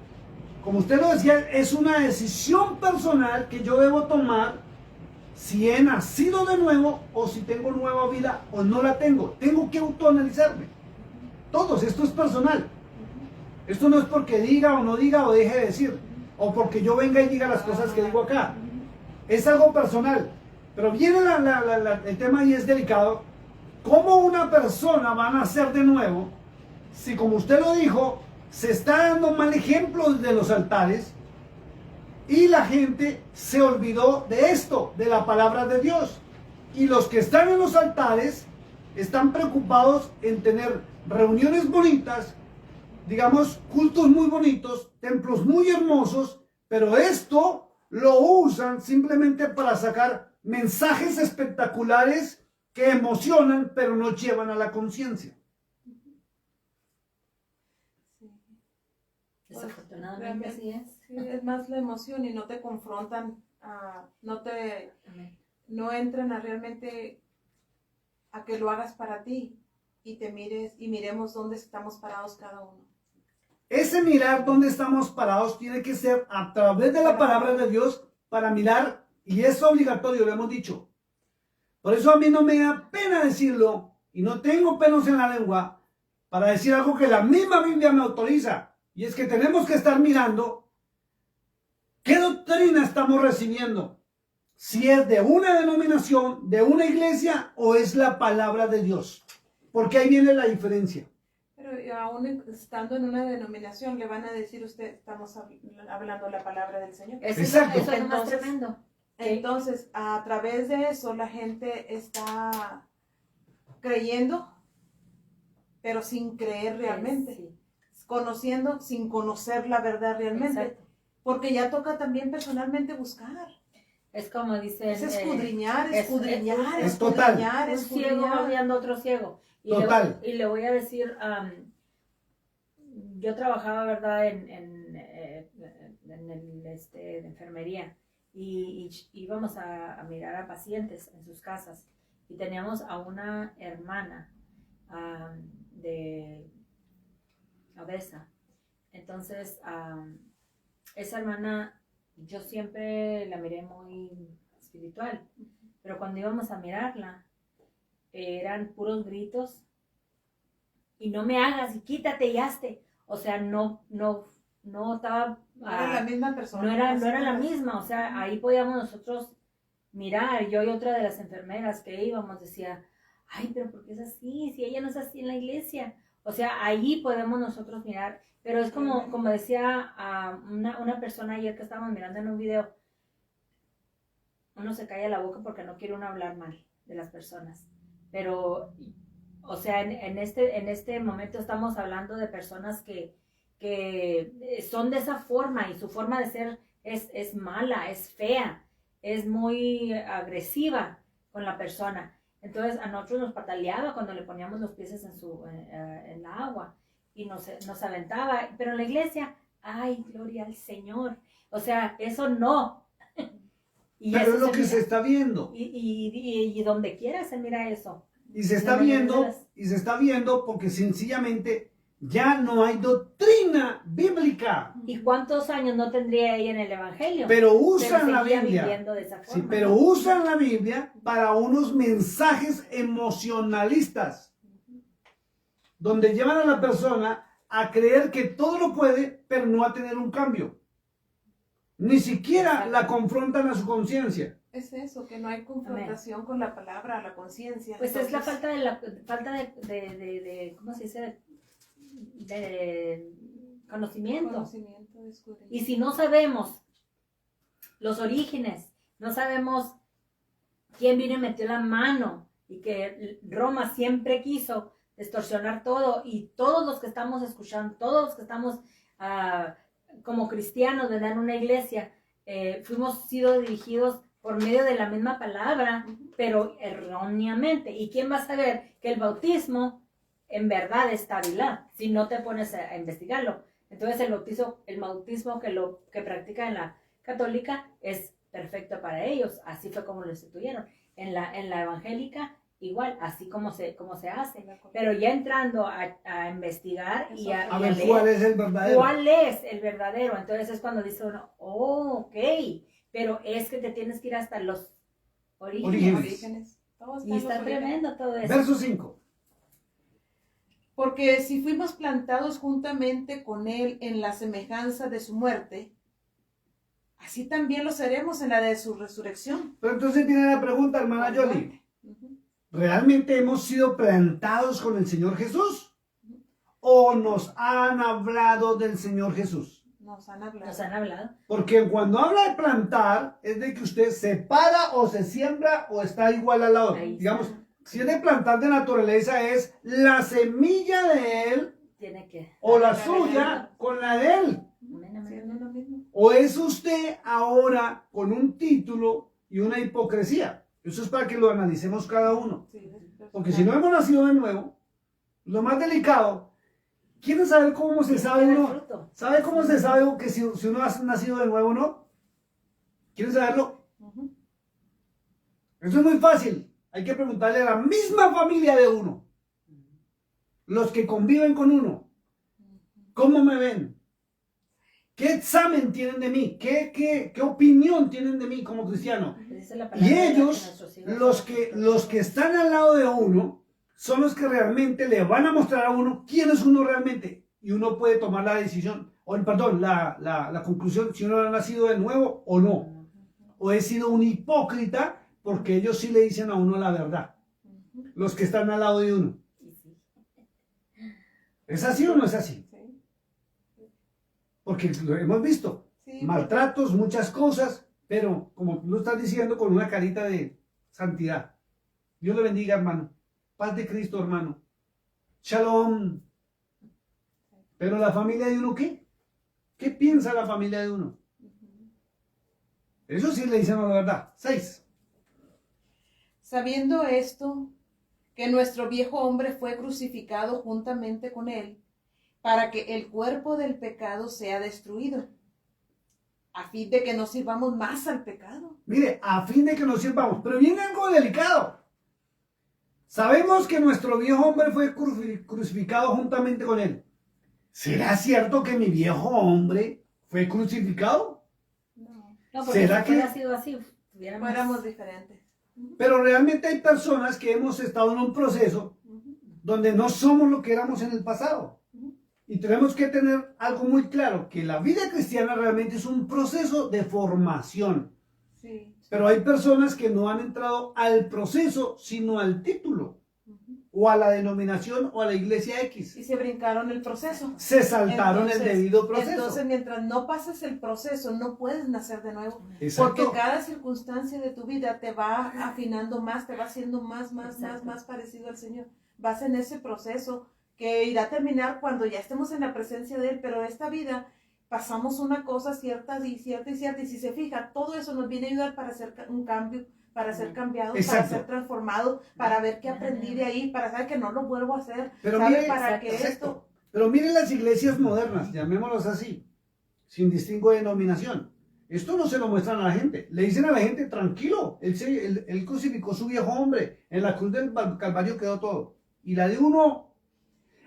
Como usted lo decía, es una decisión personal que yo debo tomar si he nacido de nuevo o si tengo nueva vida o no la tengo. Tengo que autoanalizarme. Todos, esto es personal. Esto no es porque diga o no diga o deje de decir. O porque yo venga y diga las cosas que digo acá. Es algo personal. Pero viene el tema y es delicado. ¿Cómo una persona va a nacer de nuevo si, como usted lo dijo, se está dando mal ejemplo desde los altares y la gente se olvidó de esto, de la palabra de Dios? Y los que están en los altares están preocupados en tener reuniones bonitas, digamos, cultos muy bonitos, templos muy hermosos, pero esto lo usan simplemente para sacar mensajes espectaculares que emocionan, pero no llevan a la conciencia. Desafortunadamente así es. Sí, es más la emoción y no te confrontan, no entran a realmente a que lo hagas para ti y te mires y miremos dónde estamos parados cada uno. Ese mirar dónde estamos parados tiene que ser a través de la palabra de Dios para mirar, y es obligatorio, lo hemos dicho. Por eso a mí no me da pena decirlo y no tengo pelos en la lengua para decir algo que la misma Biblia me autoriza. Y es que tenemos que estar mirando qué doctrina estamos recibiendo. Si es de una denominación, de una iglesia o es la palabra de Dios. Porque ahí viene la diferencia. Pero aún estando en una denominación le van a decir usted, estamos hablando la palabra del Señor. Exacto. Eso es lo más tremendo. Entonces, a través de eso la gente está creyendo, pero sin creer realmente. Sí. Conociendo sin conocer la verdad realmente. Exacto. Porque ya toca también personalmente buscar. Es como dicen. Es escudriñar, es total. escudriñar, Un ciego va viendo a otro ciego. Total. Y le voy a decir, yo trabajaba, ¿verdad?, en de enfermería. Y íbamos a mirar a pacientes en sus casas y teníamos a una hermana de obesa. Entonces esa hermana yo siempre la miré muy espiritual, pero cuando íbamos a mirarla eran puros gritos y no me hagas y quítate y hazte, o sea, no estaba. No era la misma persona. No era la misma, o sea, ahí podíamos nosotros mirar. Yo y otra de las enfermeras que íbamos decía, ay, pero ¿por qué es así? Si ella no es así en la iglesia. O sea, ahí podemos nosotros mirar. Pero es como decía una persona ayer que estábamos mirando en un video, uno se calla la boca porque no quiere uno hablar mal de las personas. Pero, o sea, en este momento estamos hablando de personas que son de esa forma y su forma de ser es mala, es fea, es muy agresiva con la persona. Entonces a nosotros nos pataleaba cuando le poníamos los pies en la agua y nos aventaba, pero en la iglesia, ay, gloria al Señor. O sea, eso no. Y pero es lo que se está viendo. Y donde quiera se mira eso. Y se está viendo porque sencillamente ya no hay doctrina bíblica. ¿Y cuántos años no tendría ella en el Evangelio? Pero usan la Biblia. De esa forma, sí, pero usan la Biblia para unos mensajes emocionalistas, donde llevan a la persona a creer que todo lo puede, pero no a tener un cambio. Ni siquiera la confrontan a su conciencia. Es eso, que no hay confrontación con la palabra, la conciencia. Pues entonces, es la falta de ¿cómo se dice? De conocimiento. De y si no sabemos los orígenes, no sabemos quién vino y metió la mano, y que Roma siempre quiso distorsionar todo, y todos los que estamos escuchando, todos los que estamos como cristianos, ¿verdad? En una iglesia, fuimos sido dirigidos por medio de la misma palabra, pero erróneamente. ¿Y quién va a saber que el bautismo en verdad es Tabilá si no te pones a investigarlo? Entonces el bautismo que practica en la católica es perfecto para ellos, así fue como lo instituyeron. En la evangélica igual, así como se hace, pero ya entrando a investigar y a ver leer, cuál es el verdadero. ¿cuál es el verdadero? Entonces es cuando dice uno, oh, ok, pero es que te tienes que ir hasta los orígenes. Y está tremendo todo eso. Verso 5. Porque si fuimos plantados juntamente con Él en la semejanza de su muerte, así también lo seremos en la de su resurrección. Pero entonces viene la pregunta, hermana Yoli. ¿Realmente hemos sido plantados con el Señor Jesús? ¿O nos han hablado del Señor Jesús? Nos han hablado. Nos han hablado. Porque cuando habla de plantar, es de que usted se para o se siembra o está igual al lado. Ahí Digamos, está. si es de plantar de naturaleza, es la semilla de él Tiene que. o la suya con la de él. Amén, amén, Siendo amén. lo mismo. ¿O es usted ahora con un título y una hipocresía? Eso es para que lo analicemos cada uno. Sí, Porque si no hemos nacido de nuevo, lo más delicado, ¿quieren saber cómo se sabe Tiene uno? fruto. ¿Sabe cómo se sabe que si uno ha nacido de nuevo o no? ¿Quieren saberlo? Ujú. Eso es muy fácil. Hay que preguntarle a la misma familia de uno. Los que conviven con uno. ¿Cómo me ven? ¿Qué examen tienen de mí? ¿Qué opinión tienen de mí como cristiano? Dice la Y palabra que ellos, nuestros hijos los que están al lado de uno, son los que realmente le van a mostrar a uno quién es uno realmente. Y uno puede tomar la decisión, la conclusión, si uno ha nacido de nuevo o no. O he sido un hipócrita, porque ellos sí le dicen a uno la verdad. Los que están al lado de uno. Y sí. ¿Es así o no es así? Sí, Porque lo hemos visto. sí, Maltratos, muchas cosas, pero como tú lo estás diciendo, con una carita de santidad. Dios le bendiga, hermano. Paz de Cristo, hermano. Shalom. Pero la familia de uno, ¿qué? ¿Qué piensa la familia de uno? Eso sí le dicen la verdad. 6. Sabiendo esto, que nuestro viejo hombre fue crucificado juntamente con él, para que el cuerpo del pecado sea destruido, a fin de que no sirvamos más al pecado. Mire, a fin de que nos sirvamos. Pero viene algo delicado. Sabemos que nuestro viejo hombre fue crucificado juntamente con él. ¿Será cierto que mi viejo hombre fue crucificado? No, No, porque ¿Será si hubiera que- sido así, tuviéramos. fuéramos diferentes. Pero realmente hay personas que hemos estado en un proceso donde no somos lo que éramos en el pasado. Y tenemos que tener algo muy claro, que la vida cristiana realmente es un proceso de formación. Sí. Pero hay personas que no han entrado al proceso, sino al título, o a la denominación, o a la iglesia X. Y se brincaron el proceso. Se saltaron el Entonces- debido proceso. Entonces, mientras no pases el proceso, no puedes nacer de nuevo. Exacto. Porque cada circunstancia de tu vida te va afinando más, te va haciendo más parecido al Señor. Vas en ese proceso que irá a terminar cuando ya estemos en la presencia de Él, pero esta vida pasamos una cosa cierta y cierta y cierta, y si se fija, todo eso nos viene a ayudar para hacer un cambio, para ser cambiados, Exacto. para ser transformados, para ver qué aprendí de ahí, para saber que no lo vuelvo a hacer, Pero saber mire, para que exacto. esto... Pero miren las iglesias modernas, llamémoslas así, sin distingo de denominación. Esto no se lo muestran a la gente. Le dicen a la gente, tranquilo, él crucificó su viejo hombre. En la cruz del Calvario quedó todo. Y la de uno,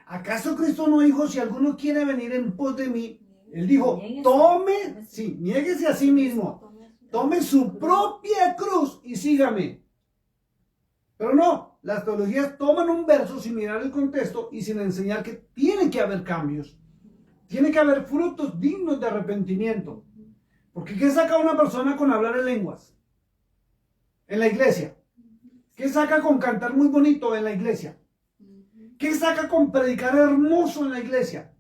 ¿acaso Cristo no dijo, si alguno quiere venir en pos de mí? Él dijo, niéguese a sí mismo. Tome su propia cruz y sígame. Pero no, las teologías toman un verso sin mirar el contexto y sin enseñar que tiene que haber cambios. Tiene que haber frutos dignos de arrepentimiento. Porque ¿qué saca una persona con hablar en lenguas? En la iglesia. ¿Qué saca con cantar muy bonito en la iglesia? ¿Qué saca con predicar hermoso en la iglesia?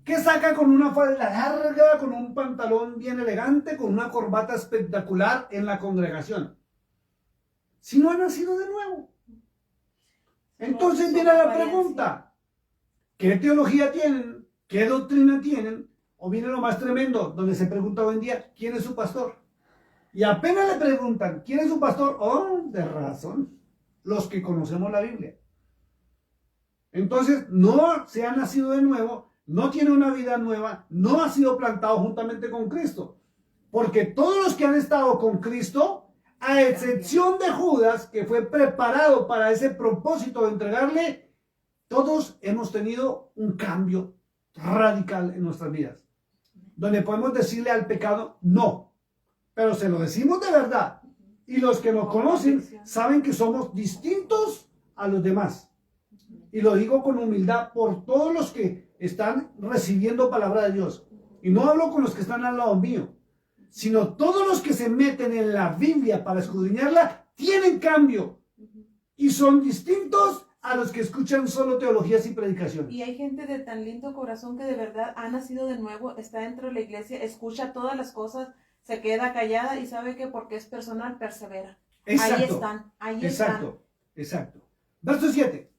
¿Qué saca con una falda larga, con un pantalón bien elegante, con una corbata espectacular en la congregación? Si no ha nacido de nuevo. Entonces viene la pregunta, ¿qué teología tienen? ¿Qué doctrina tienen? O viene lo más tremendo, donde se pregunta hoy en día, ¿quién es su pastor? Y apenas le preguntan, ¿quién es su pastor? Oh, de razón, los que conocemos la Biblia. Entonces, no se ha nacido de nuevo, no tiene una vida nueva, no ha sido plantado juntamente con Cristo. Porque todos los que han estado con Cristo, a excepción de Judas, que fue preparado para ese propósito de entregarle, todos hemos tenido un cambio radical en nuestras vidas. Donde podemos decirle al pecado, no. Pero se lo decimos de verdad. Y los que nos conocen saben que somos distintos a los demás. Y lo digo con humildad por todos los que están recibiendo palabra de Dios. Y no hablo con los que están al lado mío, sino todos los que se meten en la Biblia para escudriñarla, tienen cambio. Y son distintos a los que escuchan solo teologías y predicaciones. Y hay gente de tan lindo corazón que de verdad ha nacido de nuevo, está dentro de la iglesia, escucha todas las cosas, se queda callada y sabe que porque es personal, persevera. Exacto, ahí están, ahí están. Exacto. Verso 7.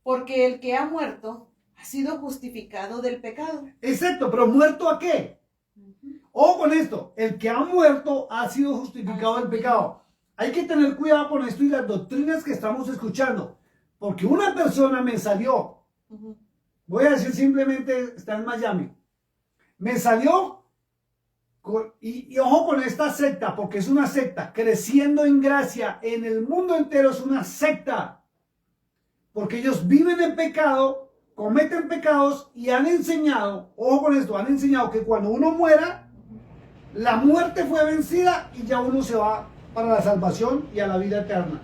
Porque el que ha muerto ha sido justificado del pecado. Exacto, pero ¿muerto a qué? Ojo con esto, el que ha muerto ha sido justificado del pecado. Hay que tener cuidado con esto y las doctrinas que estamos escuchando. Porque una persona me salió, voy a decir simplemente, está en Miami, me salió, y ojo con esta secta, porque es una secta, creciendo en gracia, en el mundo entero es una secta, porque ellos viven en pecado, cometen pecados y han enseñado, ojo con esto, han enseñado que cuando uno muera, la muerte fue vencida y ya uno se va para la salvación y a la vida eterna,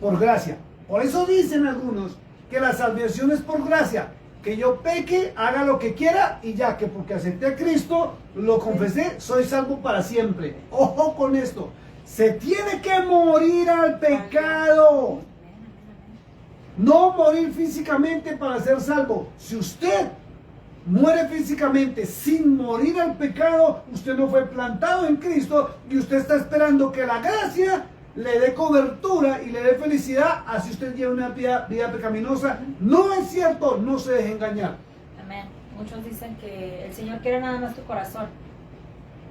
por gracia. Por eso dicen algunos que la salvación es por gracia, que yo peque, haga lo que quiera y ya, que porque acepté a Cristo, lo confesé, soy salvo para siempre. Ojo con esto, se tiene que morir al pecado, no morir físicamente para ser salvo. Si usted muere físicamente sin morir al pecado, usted no fue plantado en Cristo y usted está esperando que la gracia le dé cobertura y le dé felicidad, así usted lleva una vida pecaminosa. No es cierto, no se deje engañar. Amén. Muchos dicen que el Señor quiere nada más tu corazón.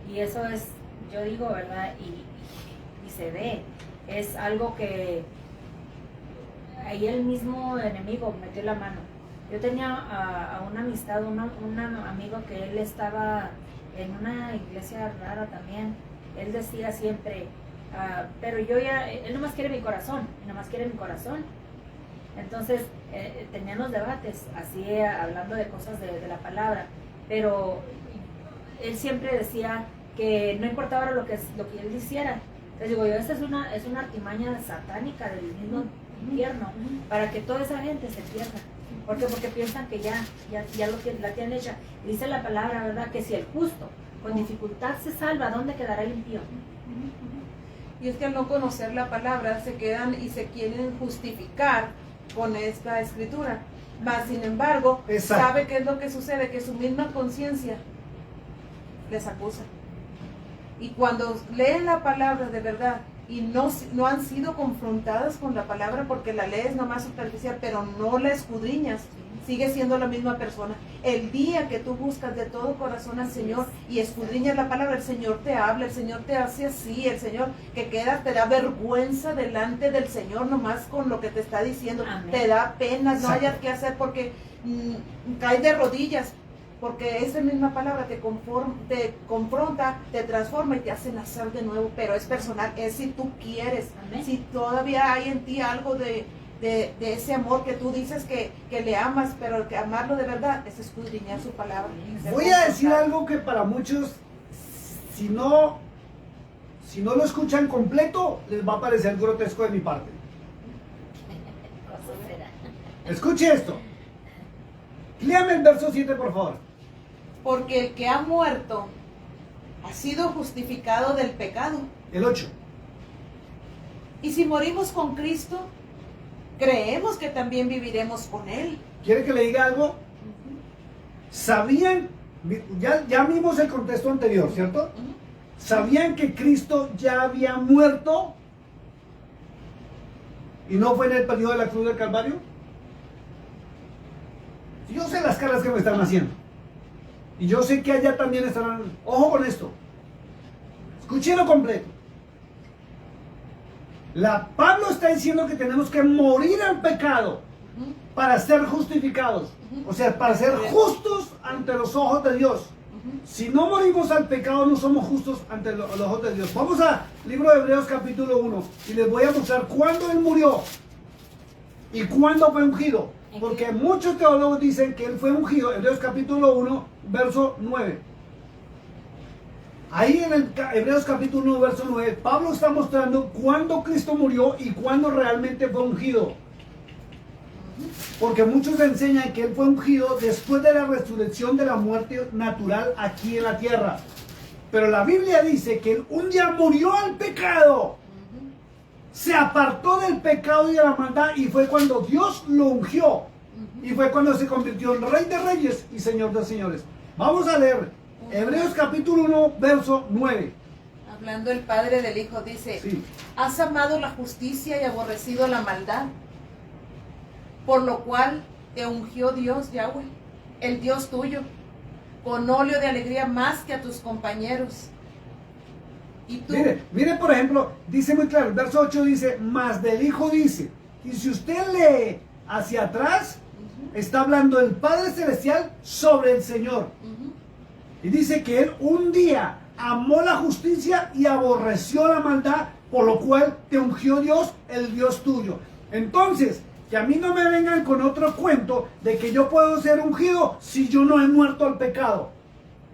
Y eso es, yo digo, ¿verdad? Y se ve. Es algo que ahí el mismo enemigo metió la mano. Yo tenía a una amistad, un amigo que él estaba en una iglesia rara también. Él decía siempre, pero él nomás quiere mi corazón, nomás quiere mi corazón. Entonces tenían los debates, así hablando de cosas de la palabra, pero él siempre decía que no importaba lo que él hiciera. Les digo yo, esta es una artimaña satánica del mismo infierno, para que toda esa gente se pierda. ¿Por qué? Porque piensan que ya la tienen hecha. Dice la palabra, ¿verdad? Que si el justo con dificultad se salva, ¿dónde quedará el impío? Y es que al no conocer la palabra se quedan y se quieren justificar con esta escritura. Mas, sin embargo, sabe qué es lo que sucede, que su misma conciencia les acusa. Y cuando leen la palabra de verdad y no han sido confrontadas con la palabra, porque la lees nomás superficial, pero no la escudriñas, sigue siendo la misma persona. El día que tú buscas de todo corazón al Señor y escudriñas la palabra, el Señor te habla, el Señor te hace así, el Señor que queda, te da vergüenza delante del Señor nomás con lo que te está diciendo. Amén. Te da pena, no hayas qué hacer porque caes de rodillas, porque esa misma palabra te confronta, te transforma y te hace nacer de nuevo, pero es personal, es si tú quieres. Amén. Si todavía hay en ti algo de ese amor que tú dices que le amas, pero que amarlo de verdad es escudriñar su palabra. Voy a decir algo que para muchos, si no lo escuchan completo, les va a parecer grotesco de mi parte. Escuche esto. Léame el verso 7, por favor. Porque el que ha muerto ha sido justificado del pecado. El 8. Y si morimos con Cristo, creemos que también viviremos con Él. ¿Quiere que le diga algo? sabían, ya vimos el contexto anterior, ¿cierto? Sabían que Cristo ya había muerto y no fue en el periodo de la cruz del Calvario. Yo sé las caras que me están haciendo. Y yo sé que allá también estarán. Ojo con esto. Escúchelo completo. Pablo está diciendo que tenemos que morir al pecado para ser justificados. O sea, para ser justos ante los ojos de Dios. Si no morimos al pecado, no somos justos ante los ojos de Dios. Vamos al libro de Hebreos capítulo 1 y les voy a mostrar cuándo él murió y cuándo fue ungido. Porque muchos teólogos dicen que él fue ungido. Hebreos capítulo 1, verso 9. Ahí en el Hebreos capítulo 1, verso 9, Pablo está mostrando cuándo Cristo murió y cuándo realmente fue ungido. Porque muchos enseñan que él fue ungido después de la resurrección de la muerte natural aquí en la tierra. Pero la Biblia dice que él un día murió al pecado. Se apartó del pecado y de la maldad y fue cuando Dios lo ungió. Y fue cuando se convirtió en Rey de Reyes y Señor de Señores. Vamos a leer Hebreos capítulo 1, verso 9. Hablando el Padre del Hijo, dice: Sí. Has amado la justicia y aborrecido la maldad, por lo cual te ungió Dios Yahweh, el Dios tuyo, con óleo de alegría más que a tus compañeros. Y tú, Mire, por ejemplo, dice muy claro, el verso 8 dice, más del Hijo dice, y si usted lee hacia atrás, está hablando el Padre Celestial sobre el Señor. Y dice que Él un día amó la justicia y aborreció la maldad, por lo cual te ungió Dios, el Dios tuyo. Entonces, que a mí no me vengan con otro cuento de que yo puedo ser ungido si yo no he muerto al pecado.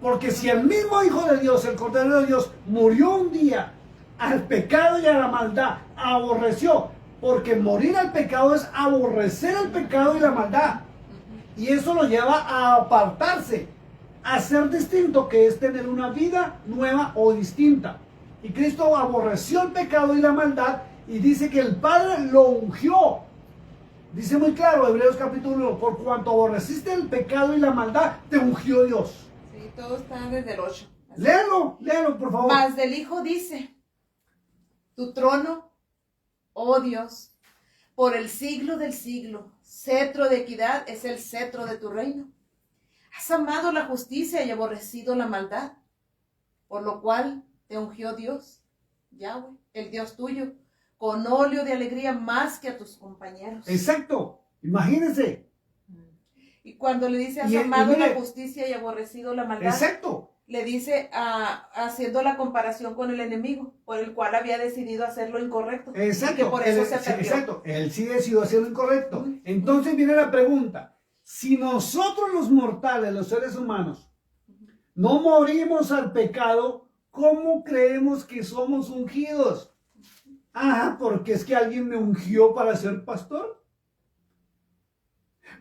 Porque si el mismo Hijo de Dios, el Cordero de Dios, murió un día al pecado y a la maldad, aborreció, porque morir al pecado es aborrecer el pecado y la maldad. Y eso lo lleva a apartarse, a ser distinto, que es tener una vida nueva o distinta. Y Cristo aborreció el pecado y la maldad y dice que el Padre lo ungió. Dice muy claro, Hebreos capítulo 1, por cuanto aborreciste el pecado y la maldad, te ungió Dios. sí, todo está desde el 8. Léalo, por favor. Mas del Hijo dice: Tu trono, oh Dios, por el siglo del siglo, cetro de equidad es el cetro de tu reino. Has amado la justicia y aborrecido la maldad, por lo cual te ungió Dios, Yahweh, el Dios tuyo, con óleo de alegría más que a tus compañeros. Exacto, imagínense. Y cuando le dice, has amado la justicia y aborrecido la maldad, Exacto. le dice, haciendo la comparación con el enemigo, por el cual había decidido hacer lo incorrecto. Exacto. Y que por eso se perdió. Exacto, él sí decidió hacer lo incorrecto. Entonces viene la pregunta, si nosotros los mortales, los seres humanos, no morimos al pecado, ¿cómo creemos que somos ungidos? Ah, porque es que alguien me ungió para ser pastor.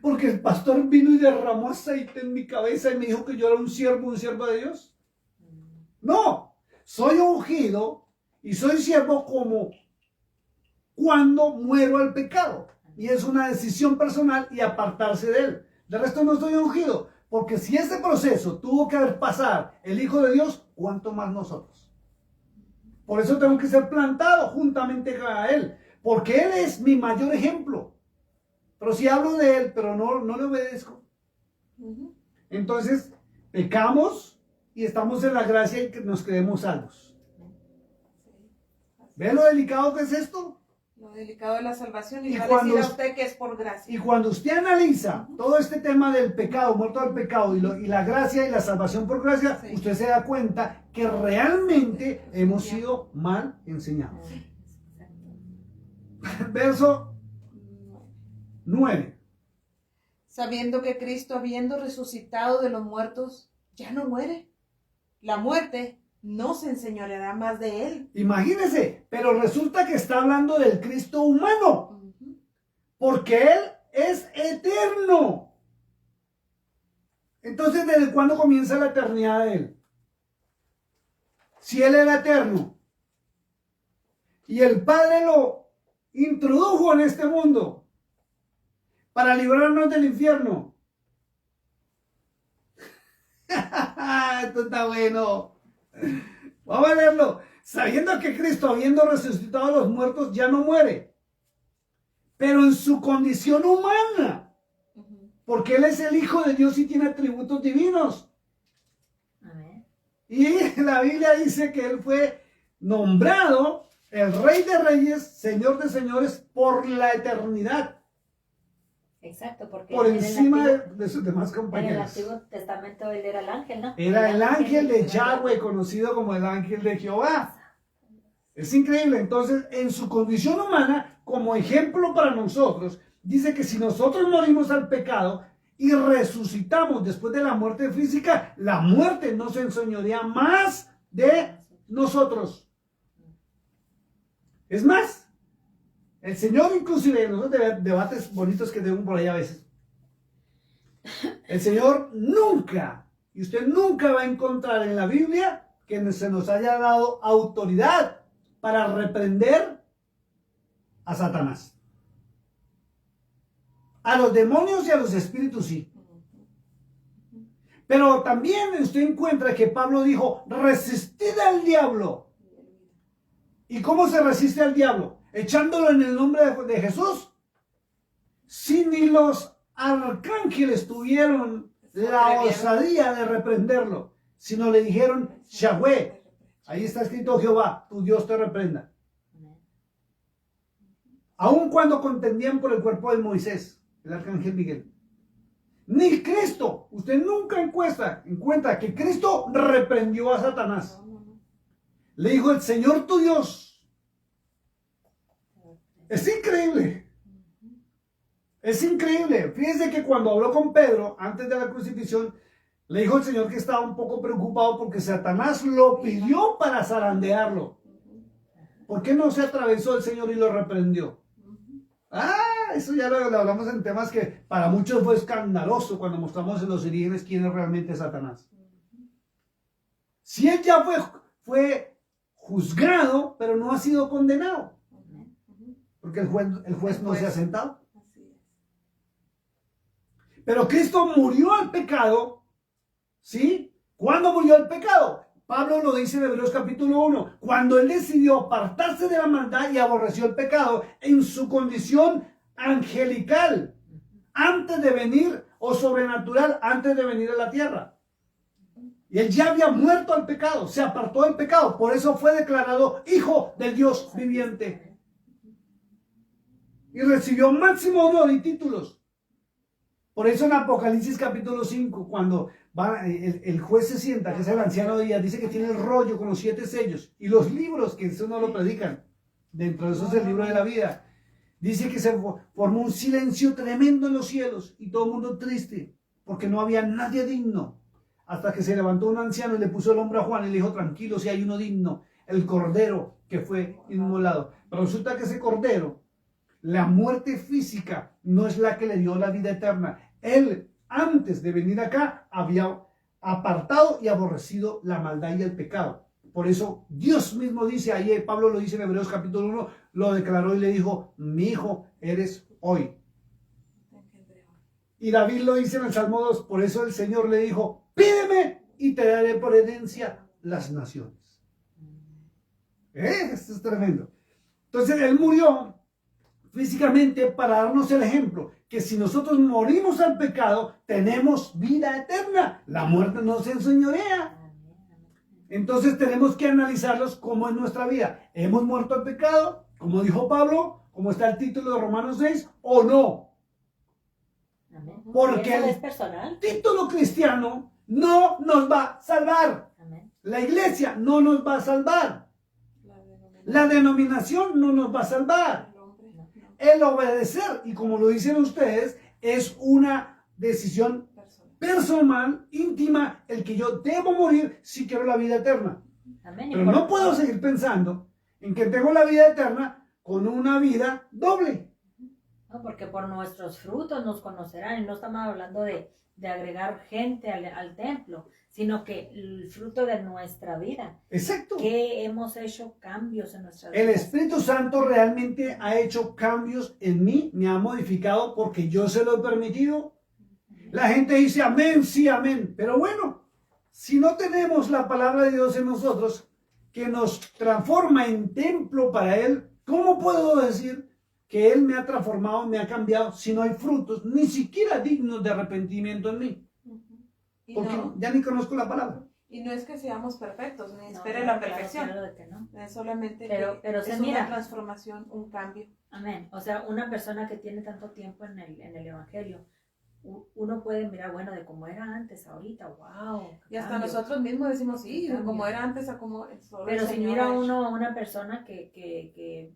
Porque el pastor vino y derramó aceite en mi cabeza y me dijo que yo era un siervo de Dios. No, soy ungido y soy siervo como cuando muero al pecado. Y es una decisión personal y apartarse de él. De resto no estoy ungido. Porque si ese proceso tuvo que pasar el Hijo de Dios, ¿cuánto más nosotros? Por eso tengo que ser plantado juntamente a Él. Porque Él es mi mayor ejemplo. Pero si hablo de Él, pero no le obedezco. Entonces, pecamos y estamos en la gracia y que nos creemos salvos. ¿Ve lo delicado que es esto? Lo delicado de la salvación. Y va a cuando decir a usted que es por gracia. Y cuando usted analiza todo este tema del pecado, muerto al pecado, y la gracia y la salvación por gracia, Sí. usted se da cuenta que realmente hemos sido mal enseñados. Verso 9. Sabiendo que Cristo, habiendo resucitado de los muertos, ya no muere. La muerte no se enseñoreará más de él. Imagínese, pero resulta que está hablando del Cristo humano, porque Él es eterno. Entonces, ¿desde cuándo comienza la eternidad de Él? Si Él era eterno y el Padre lo introdujo en este mundo para librarnos del infierno, Esto está bueno. Vamos a leerlo. Sabiendo que Cristo, habiendo resucitado a los muertos, ya no muere, pero en su condición humana, porque Él es el Hijo de Dios y tiene atributos divinos. Amén. Y la Biblia dice que Él fue nombrado el Rey de Reyes, Señor de Señores, por la eternidad, Exacto, porque por en encima el Antiguo- de sus demás en el compañeros. Antiguo Testamento él era el ángel, ¿no? Era el ángel de Yahweh, conocido como el ángel de Jehová. Es increíble. Entonces, en su condición humana, como ejemplo para nosotros, dice que si nosotros morimos al pecado y resucitamos después de la muerte física, la muerte no se enseñorea más de nosotros. Es más, el Señor, inclusive, en esos debates bonitos que tengo por ahí a veces, el Señor nunca, y usted nunca va a encontrar en la Biblia que se nos haya dado autoridad para reprender a Satanás. A los demonios y a los espíritus sí. Pero también usted encuentra que Pablo dijo, resistid al diablo. ¿Y cómo se resiste al diablo? Echándolo en el nombre de Jesús. Si ni los arcángeles tuvieron la osadía de reprenderlo, sino le dijeron, Yahweh, ahí está escrito Jehová, tu Dios te reprenda. Aun cuando contendían por el cuerpo de Moisés, el arcángel Miguel. Ni Cristo, usted nunca encuentra que Cristo reprendió a Satanás. Le dijo el Señor tu Dios. Es increíble. Es increíble. Fíjense que cuando habló con Pedro, antes de la crucifixión, le dijo el Señor que estaba un poco preocupado porque Satanás lo pidió para zarandearlo. ¿Por qué no se atravesó el Señor y lo reprendió? Eso ya lo hablamos en temas que para muchos fue escandaloso cuando mostramos en los orígenes quién es realmente Satanás. Si él ya fue juzgado, pero no ha sido condenado. Porque el juez no se ha sentado. Pero Cristo murió al pecado, ¿sí? ¿Cuándo murió al pecado? Pablo lo dice en Hebreos capítulo 1, cuando él decidió apartarse de la maldad y aborreció el pecado en su condición angelical, antes de venir, o sobrenatural, antes de venir a la tierra. Y él ya había muerto al pecado, se apartó del pecado, por eso fue declarado hijo del Dios viviente. Y recibió máximo honor y títulos. Por eso en Apocalipsis capítulo 5, cuando el juez se sienta, que es el anciano de días, dice que tiene el rollo con los 7 sellos y los libros, que eso no lo predican, dentro de eso es el libro de la vida. Dice que se formó un silencio tremendo en los cielos y todo el mundo triste, porque no había nadie digno. Hasta que se levantó un anciano y le puso el hombro a Juan y le dijo, tranquilo, si hay uno digno, el cordero que fue inmolado. Pero resulta que ese cordero, la muerte física no es la que le dio la vida eterna. Él, antes de venir acá, había apartado y aborrecido la maldad y el pecado. Por eso Dios mismo dice, ahí Pablo lo dice en Hebreos capítulo 1, lo declaró y le dijo, mi hijo eres hoy. Y David lo dice en el Salmo 2, por eso el Señor le dijo, pídeme y te daré por herencia las naciones. Esto es tremendo. Entonces él murió físicamente para darnos el ejemplo que si nosotros morimos al pecado tenemos vida eterna, la muerte no se enseñorea. Entonces tenemos que analizarlos como en nuestra vida, hemos muerto al pecado, como dijo Pablo, como está el título de Romanos 6, o no. Porque ¿Eso es el personal? título cristiano no nos va a salvar. La iglesia no nos va a salvar. La denominación no nos va a salvar. El obedecer, y como lo dicen ustedes, es una decisión personal, íntima, el que yo debo morir si quiero la vida eterna. Pero no puedo seguir pensando en que tengo la vida eterna con una vida doble. No, porque por nuestros frutos nos conocerán, y no estamos hablando de agregar gente al templo, sino que el fruto de nuestra vida. Exacto. Que hemos hecho cambios en nuestra vida. El Espíritu Santo realmente ha hecho cambios en mí, me ha modificado porque yo se lo he permitido. La gente dice amén, sí, amén. Pero bueno, si no tenemos la palabra de Dios en nosotros, que nos transforma en templo para Él, ¿cómo puedo decir que Él me ha transformado, me ha cambiado, si no hay frutos, ni siquiera dignos de arrepentimiento en mí? Y Porque no, ya ni conozco la palabra. y no es que seamos perfectos, ni No, espere no, la claro, perfección. claro de que no. Es solamente Pero que se es mira. una transformación, un cambio. Amén. O sea, una persona que tiene tanto tiempo en el Evangelio, uno puede mirar, bueno, de cómo era antes, ahorita, wow. Y hasta nosotros mismos decimos, sí, Cambio. como era antes a como solo Pero el si Señor mira ha hecho. uno una persona que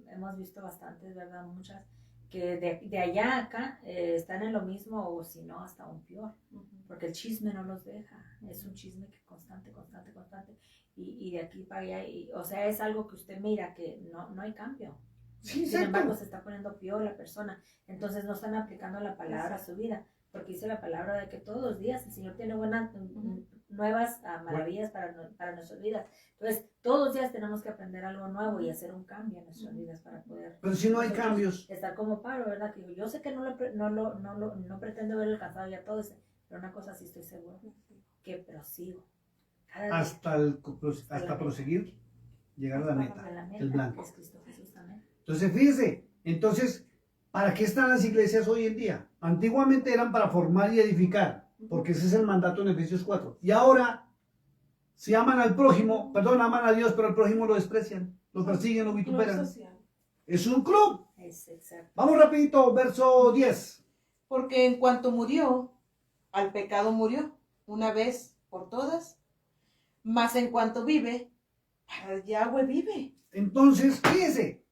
hemos visto bastantes, ¿verdad? Muchas, que de allá a acá están en lo mismo o si no, hasta aún peor. Ujú. Porque el chisme no los deja. Es un chisme que constante. Y de aquí para allá, o sea, es algo que usted mira que no hay cambio. Sí, Sin embargo, exacto. se está poniendo peor la persona. Entonces no están aplicando la palabra a su vida. Porque dice la palabra de que todos los días el Señor tiene nuevas maravillas para nuestras vidas. Entonces, todos los días tenemos que aprender algo nuevo y hacer un cambio en nuestras vidas para poder... Pero si no hay nosotros cambios, estar como Pablo, ¿verdad? Que digo, yo sé que no pretendo haber alcanzado ya todo ese, pero una cosa sí estoy seguro, que prosigo. Cada día hasta proseguir, llegar a la meta, a la meta, el blanco. que es Cristo Jesús también. Entonces, fíjese, entonces, ¿para qué están las iglesias hoy en día? Antiguamente eran para formar y edificar, porque ese es el mandato en Efesios 4. Y ahora, si aman al prójimo, perdón, aman a Dios, pero al prójimo lo desprecian, lo persiguen, lo Club vituperan. social. Es un club. Es exacto. Vamos rapidito, verso 10. Porque en cuanto murió, al pecado murió, una vez por todas, mas en cuanto vive, para Yahweh vive. Entonces, fíjese,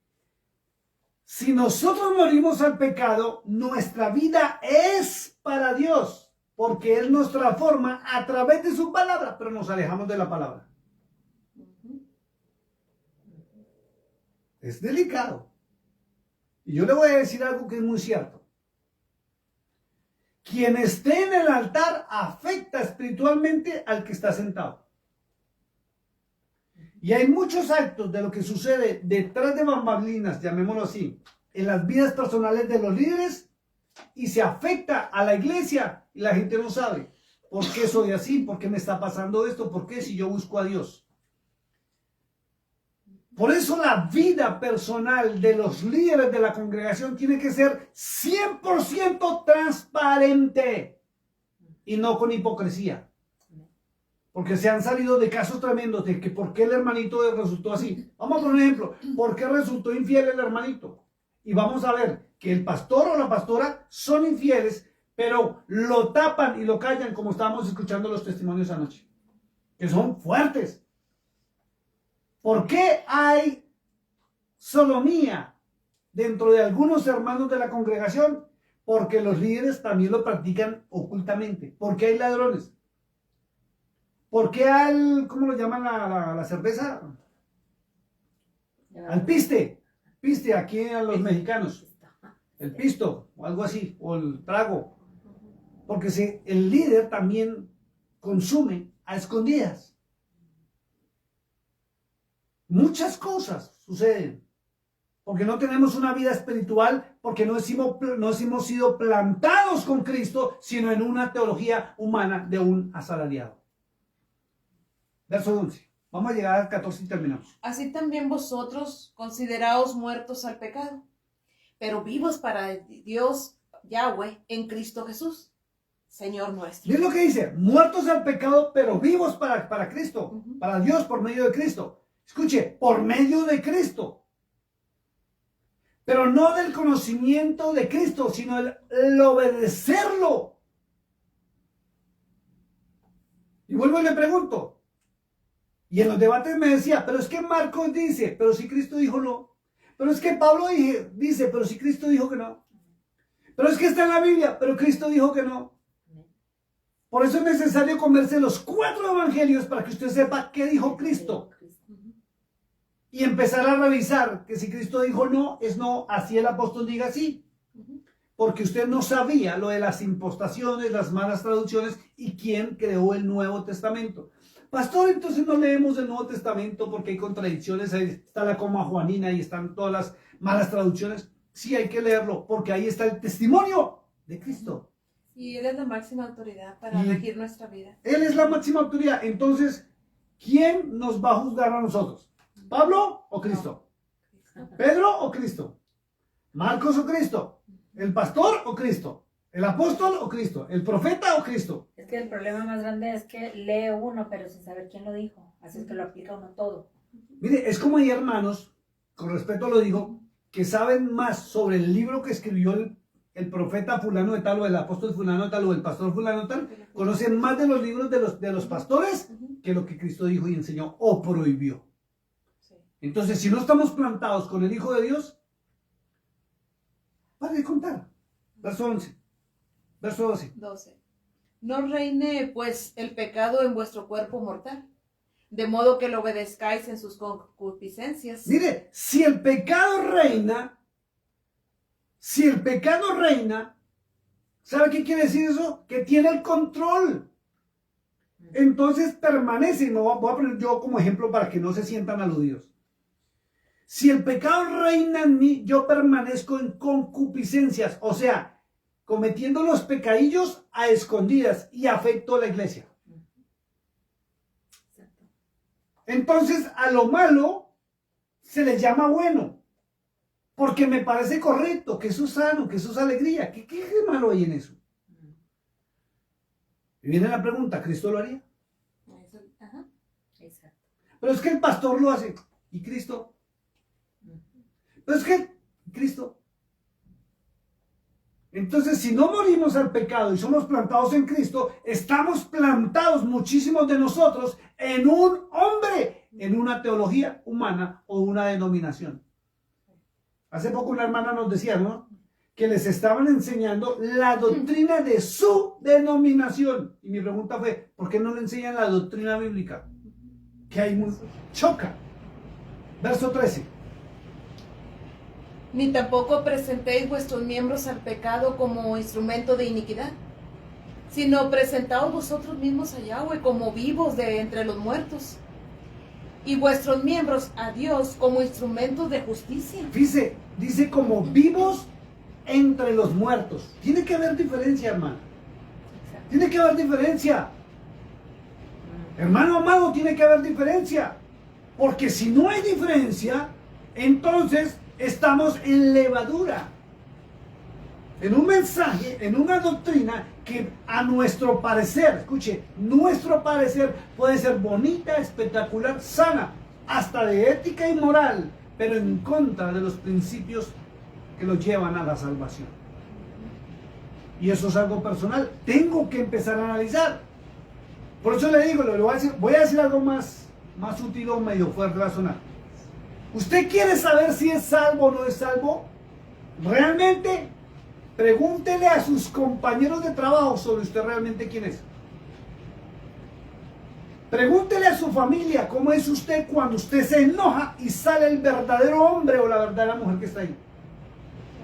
si nosotros morimos al pecado, nuestra vida es para Dios, porque Él nos transforma a través de su palabra, pero nos alejamos de la palabra. Ujú. Es delicado. Y yo le voy a decir algo que es muy cierto. Quien esté en el altar afecta espiritualmente al que está sentado. Y hay muchos actos de lo que sucede detrás de bambalinas, llamémoslo así, en las vidas personales de los líderes y se afecta a la iglesia y la gente no sabe por qué soy así, por qué me está pasando esto, por qué si yo busco a Dios. Por eso la vida personal de los líderes de la congregación tiene que ser 100% transparente y no con hipocresía. Porque se han salido de casos tremendos de que por qué el hermanito resultó así. Vamos a poner un ejemplo. ¿Por qué resultó infiel el hermanito? Y vamos a ver que el pastor o la pastora son infieles, pero lo tapan y lo callan como estábamos escuchando los testimonios anoche. Que son fuertes. ¿Por qué hay sodomía dentro de algunos hermanos de la congregación? Porque los líderes también lo practican ocultamente. ¿Por qué hay ladrones? ¿Por qué al, cómo lo llaman la cerveza? Al piste. Piste aquí a los mexicanos. El pisto o algo así. O el trago. Porque el líder también consume a escondidas. Muchas cosas suceden. Porque no tenemos una vida espiritual, porque no hemos sido plantados con Cristo, sino en una teología humana de un asalariado. Verso 11. Vamos a llegar al 14 y terminamos. Así también vosotros consideraos muertos al pecado, pero vivos para Dios, Yahweh, en Cristo Jesús, Señor nuestro. ¿Ves lo que dice? Muertos al pecado, pero vivos para Cristo, Ujú. para Dios por medio de Cristo. Escuche, por medio de Cristo. Pero no del conocimiento de Cristo, sino el obedecerlo. Y vuelvo y le pregunto. Y en los debates me decía, pero es que Marcos dice, pero si Cristo dijo no. Pero es que Pablo dice, pero si Cristo dijo que no. Pero es que está en la Biblia, pero Cristo dijo que no. Por eso es necesario comerse los 4 evangelios para que usted sepa qué dijo Cristo. Y empezar a revisar que si Cristo dijo no, es no, así el apóstol diga sí. Porque usted no sabía lo de las impostaciones, las malas traducciones y quién creó el Nuevo Testamento. Pastor, entonces no leemos el Nuevo Testamento porque hay contradicciones, ahí está la coma juanina y están todas las malas traducciones. Sí, hay que leerlo porque ahí está el testimonio de Cristo. Y Él es la máxima autoridad para Y- regir nuestra vida. Él es la máxima autoridad. Entonces, ¿quién nos va a juzgar a nosotros? ¿Pablo o Cristo? ¿Pedro o Cristo? ¿Marcos o Cristo? ¿El pastor o Cristo? ¿El apóstol o Cristo? ¿El profeta o Cristo? Es que el problema más grande es que lee uno, pero sin saber quién lo dijo. Así es que lo aplica uno todo. Mire, es como hay hermanos, con respeto lo digo, que saben más sobre el libro que escribió el profeta fulano de tal, o el apóstol fulano de tal, o el pastor fulano de tal, conocen más de los libros de los pastores que lo que Cristo dijo y enseñó o prohibió. Sí. Entonces, si no estamos plantados con el Hijo de Dios, para de contar. Verso 11. Verso 12. 12. No reine pues el pecado en vuestro cuerpo mortal, de modo que lo obedezcáis en sus concupiscencias. Mire, si el pecado reina, ¿sabe qué quiere decir eso? Que tiene el control. Entonces permanece, y me voy a poner yo como ejemplo para que no se sientan aludidos. Si el pecado reina en mí, yo permanezco en concupiscencias, o sea, cometiendo los pecadillos a escondidas y afecto a la iglesia. Exacto. Entonces a lo malo se le llama bueno, porque me parece correcto, que eso es sano, que eso es alegría. ¿Qué malo hay en eso? Y viene la pregunta, ¿Cristo lo haría? Ajá. Exacto. Pero es que el pastor lo hace. ¿Y Cristo? Pero es que Cristo. Entonces, si no morimos al pecado y somos plantados en Cristo, estamos plantados, muchísimos de nosotros, en un hombre, en una teología humana o una denominación. Hace poco una hermana nos decía, ¿no?, que les estaban enseñando la doctrina de su denominación. Y mi pregunta fue, ¿por qué no le enseñan la doctrina bíblica? Que hay muy... choca. Verso 13. Ni tampoco presentéis vuestros miembros al pecado como instrumento de iniquidad, sino presentaos vosotros mismos a Yahweh como vivos de entre los muertos, y vuestros miembros a Dios como instrumentos de justicia. Fíjese, dice como vivos entre los muertos. Tiene que haber diferencia, hermano. Exacto. Tiene que haber diferencia. Hermano amado, tiene que haber diferencia. Porque si no hay diferencia, entonces estamos en levadura. En un mensaje, en una doctrina que a nuestro parecer, escuche, nuestro parecer puede ser bonita, espectacular, sana, hasta de ética y moral, pero en contra de los principios que los llevan a la salvación. Y eso es algo personal. Tengo que empezar a analizar. Por eso le digo, voy a decir algo más útil o medio fuerte va a sonar. ¿Usted quiere saber si es salvo o no es salvo? Realmente, pregúntele a sus compañeros de trabajo sobre usted realmente quién es. Pregúntele a su familia cómo es usted cuando usted se enoja y sale el verdadero hombre o la verdadera mujer que está ahí.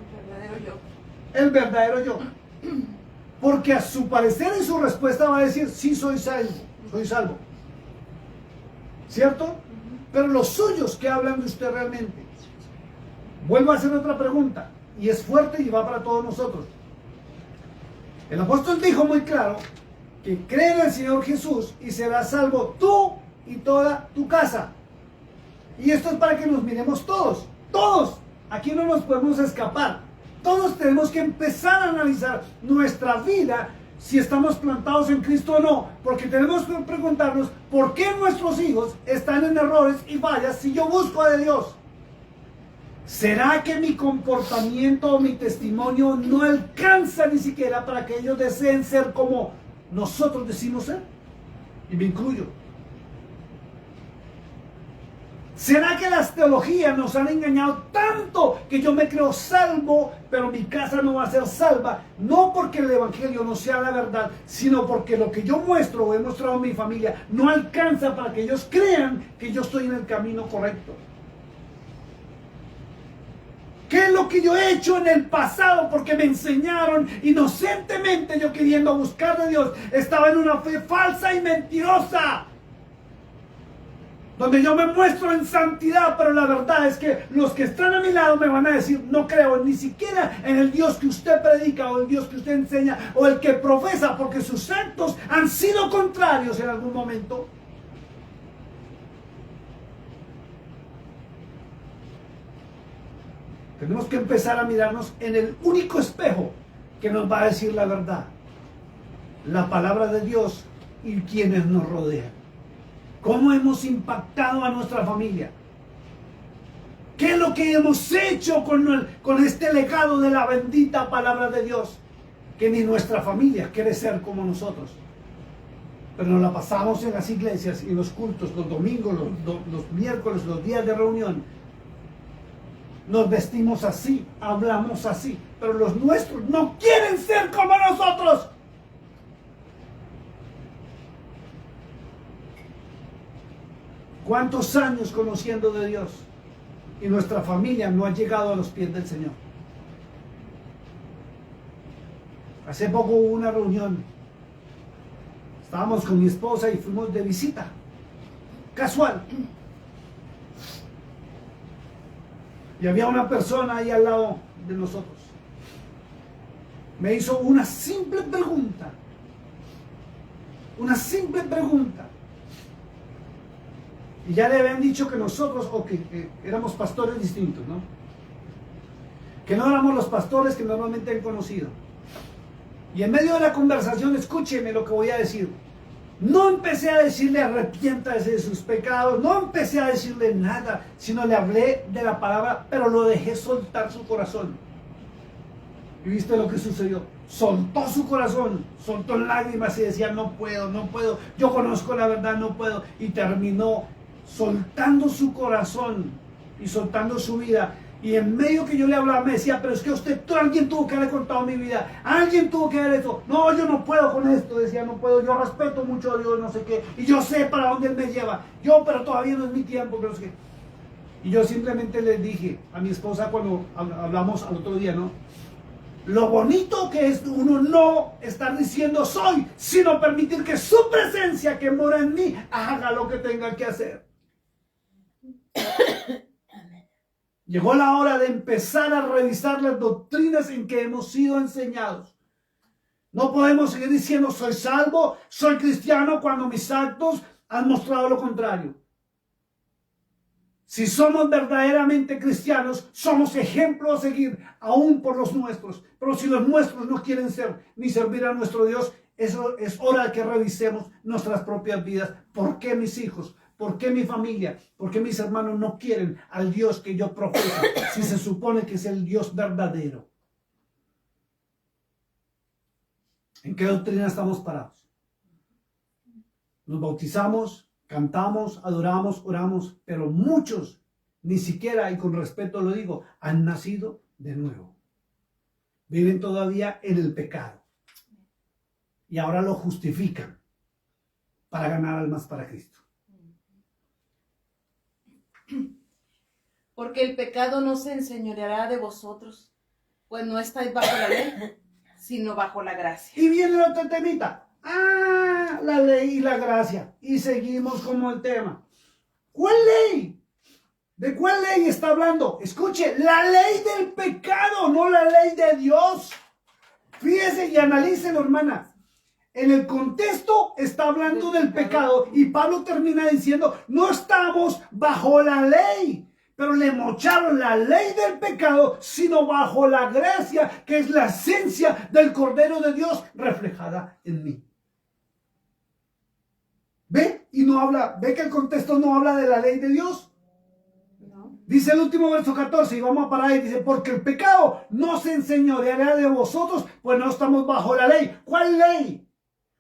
El verdadero yo. El verdadero yo. Porque a su parecer y su respuesta va a decir, sí, soy salvo. ¿Cierto? Pero los suyos, ¿qué hablan de usted realmente? Vuelvo a hacer otra pregunta, y es fuerte y va para todos nosotros. El apóstol dijo muy claro que cree en el Señor Jesús y serás salvo tú y toda tu casa. Y esto es para que nos miremos todos. Aquí no nos podemos escapar. Todos tenemos que empezar a analizar nuestra vida, si estamos plantados en Cristo o no, porque tenemos que preguntarnos por qué nuestros hijos están en errores y fallas si yo busco de Dios. ¿Será que mi comportamiento o mi testimonio no alcanza ni siquiera para que ellos deseen ser como nosotros decimos ser? Y me incluyo. ¿Será que las teologías nos han engañado tanto que yo me creo salvo, pero mi casa no va a ser salva? No porque el evangelio no sea la verdad, sino porque lo que yo muestro o he mostrado a mi familia no alcanza para que ellos crean que yo estoy en el camino correcto. ¿Qué es lo que yo he hecho en el pasado? Porque me enseñaron inocentemente, yo queriendo buscar de Dios, estaba en una fe falsa y mentirosa. donde yo me muestro en santidad, pero la verdad es que los que están a mi lado me van a decir, no creo ni siquiera en el Dios que usted predica o el Dios que usted enseña o el que profesa, porque sus actos han sido contrarios en algún momento. Tenemos que empezar a mirarnos en el único espejo que nos va a decir la verdad, la palabra de Dios y quienes nos rodean. ¿Cómo hemos impactado a nuestra familia? ¿Qué es lo que hemos hecho con este legado de la bendita palabra de Dios? Que ni nuestra familia quiere ser como nosotros. Pero nos la pasamos en las iglesias y en los cultos, los domingos, los miércoles, los días de reunión. Nos vestimos así, hablamos así, pero los nuestros no quieren ser como nosotros. ¿Cuántos años conociendo de Dios? Y nuestra familia no ha llegado a los pies del Señor. Hace poco hubo una reunión. Estábamos con mi esposa y fuimos de visita. Casual. Y había una persona ahí al lado de nosotros. Me hizo una simple pregunta. Una simple pregunta. Y ya le habían dicho que nosotros, o que éramos pastores distintos, ¿no? Que no éramos los pastores que normalmente han conocido. Y en medio de la conversación, escúcheme lo que voy a decir. No empecé a decirle arrepiéntase de sus pecados, no empecé a decirle nada, sino le hablé de la palabra, pero lo dejé soltar su corazón. ¿Y viste lo que sucedió? Soltó su corazón, soltó lágrimas y decía, no puedo, yo conozco la verdad, no puedo. Y terminó soltando su corazón y soltando su vida. Y en medio que yo le hablaba me decía, pero es que alguien tuvo que haber contado mi vida, alguien tuvo que haber hecho, no, yo no puedo con esto, decía, no puedo, yo respeto mucho a Dios, no sé qué, y yo sé para dónde Él me lleva, pero todavía no es mi tiempo, pero es que... Y yo simplemente le dije a mi esposa cuando hablamos al otro día, ¿no? Lo bonito que es uno no estar diciendo soy, sino permitir que su presencia que mora en mí haga lo que tenga que hacer. Llegó la hora de empezar a revisar las doctrinas en que hemos sido enseñados. No podemos seguir diciendo soy salvo, soy cristiano, cuando mis actos han mostrado lo contrario. Si somos verdaderamente cristianos, somos ejemplo a seguir, aún por los nuestros. Pero si los nuestros no quieren ser ni servir a nuestro Dios, eso es hora de que revisemos nuestras propias vidas. ¿Por qué mis hijos? ¿Por qué mi familia? ¿Por qué mis hermanos no quieren al Dios que yo profeso si se supone que es el Dios verdadero? ¿En qué doctrina estamos parados? Nos bautizamos, cantamos, adoramos, oramos, pero muchos ni siquiera, y con respeto lo digo, han nacido de nuevo. Viven todavía en el pecado. Y ahora lo justifican para ganar almas para Cristo. Porque el pecado no se enseñoreará de vosotros, pues no estáis bajo la ley, sino bajo la gracia. Y viene el otro temita. La ley y la gracia. Y seguimos como el tema. ¿Cuál ley? ¿De cuál ley está hablando? Escuche, la ley del pecado, no la ley de Dios. Fíjese y analícelo, hermana. En el contexto está hablando del pecado y Pablo termina diciendo, no estamos bajo la ley. Pero le mocharon la ley del pecado, sino bajo la gracia, que es la esencia del Cordero de Dios reflejada en mí. ¿Ve? Y no habla, ¿ve que el contexto no habla de la ley de Dios? No. Dice el último verso 14, y vamos a parar ahí, dice, porque el pecado no se enseñoreará de vosotros, pues no estamos bajo la ley. ¿Cuál ley?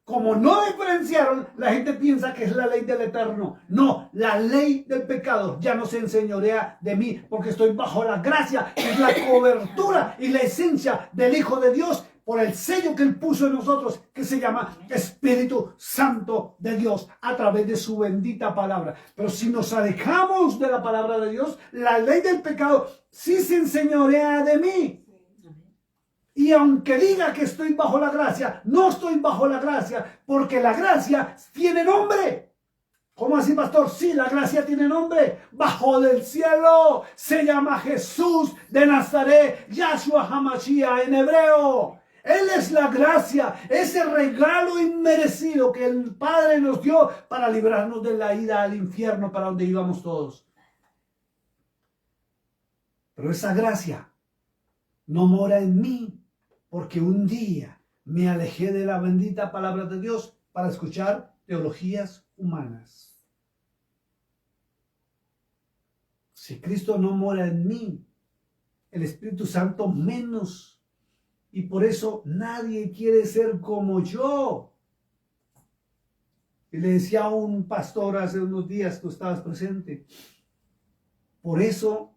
Como no diferenciaron, la gente piensa que es la ley del eterno. No, la ley del pecado ya no se enseñorea de mí, porque estoy bajo la gracia, que es la cobertura y la esencia del Hijo de Dios, por el sello que Él puso en nosotros, que se llama Espíritu Santo de Dios, a través de su bendita palabra. Pero si nos alejamos de la palabra de Dios, la ley del pecado sí se enseñorea de mí. Y aunque diga que estoy bajo la gracia, no estoy bajo la gracia, porque la gracia tiene nombre. ¿Cómo así, pastor? Sí, la gracia tiene nombre. Bajó del cielo. Se llama Jesús de Nazaret. Yahshua HaMashiach en hebreo. Él es la gracia, ese regalo inmerecido que el Padre nos dio para librarnos de la ida al infierno para donde íbamos todos. Pero esa gracia no mora en mí, porque un día me alejé de la bendita palabra de Dios para escuchar teologías humanas. Si Cristo no mora en mí, el Espíritu Santo menos. Y por eso nadie quiere ser como yo. Y le decía a un pastor hace unos días, tú estabas presente, por eso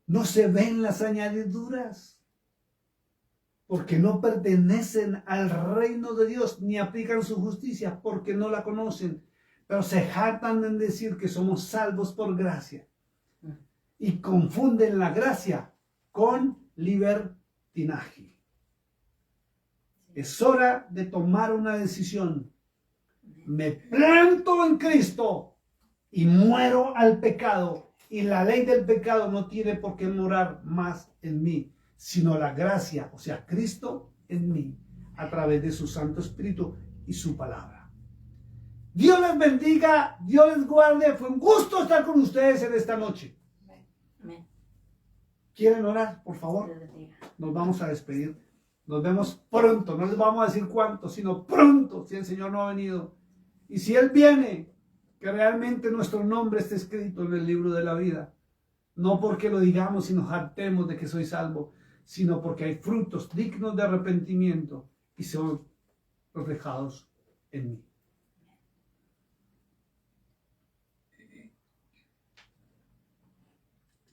no se ven las añadiduras, porque no pertenecen al reino de Dios, ni aplican su justicia, porque no la conocen, pero se jactan en decir que somos salvos por gracia, y confunden la gracia con libertinaje. Es hora de tomar una decisión. Me planto en Cristo y muero al pecado. Y la ley del pecado no tiene por qué morar más en mí, sino la gracia, o sea, Cristo en mí, a través de su Santo Espíritu y su palabra. Dios les bendiga, Dios les guarde. Fue un gusto estar con ustedes en esta noche. Amén. ¿Quieren orar, por favor? Nos vamos a despedir. Nos vemos pronto, no les vamos a decir cuánto, sino pronto, si el Señor no ha venido. Y si Él viene, que realmente nuestro nombre esté escrito en el libro de la vida. No porque lo digamos y nos hartemos de que soy salvo, sino porque hay frutos dignos de arrepentimiento y son reflejados en mí.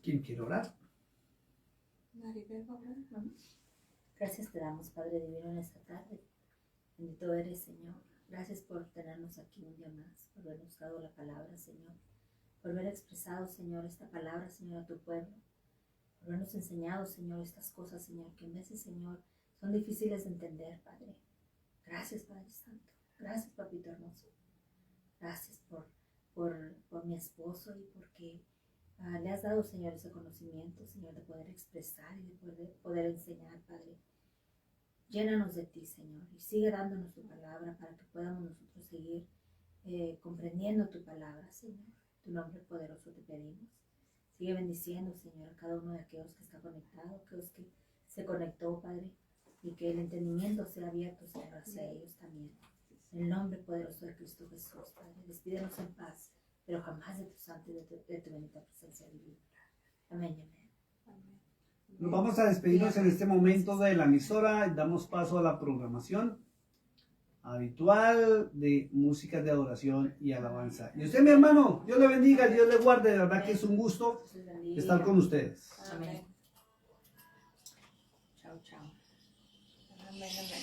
¿Quién quiere orar? Gracias te damos, Padre Divino, en esta tarde. Bendito eres, Señor. Gracias por tenernos aquí un día más, por habernos dado la palabra, Señor. Por haber expresado, Señor, esta palabra, Señor, a tu pueblo. Por habernos enseñado, Señor, estas cosas, Señor, que en veces, Señor, son difíciles de entender, Padre. Gracias, Padre Santo. Gracias, Papito hermoso. Gracias por mi esposo y porque le has dado, Señor, ese conocimiento, Señor, de poder expresar y de poder enseñar, Padre. Llénanos de ti, Señor, y sigue dándonos tu palabra para que podamos nosotros seguir comprendiendo tu palabra, Señor. Tu nombre poderoso te pedimos. Sigue bendiciendo, Señor, a cada uno de aquellos que está conectado, aquellos que se conectó, Padre, y que el entendimiento sea abierto, Señor, hacia ellos también. En el nombre poderoso de Cristo Jesús, Padre, despídenos en paz, pero jamás de tu santo y de tu bendita presencia divina. Amén y amén. Nos vamos a despedirnos en este momento de la emisora y damos paso a la programación habitual de música de adoración y alabanza. Y usted, mi hermano, Dios le bendiga, Dios le guarde. De verdad que es un gusto estar con ustedes. Amén. Chao, chao. Amén, amén.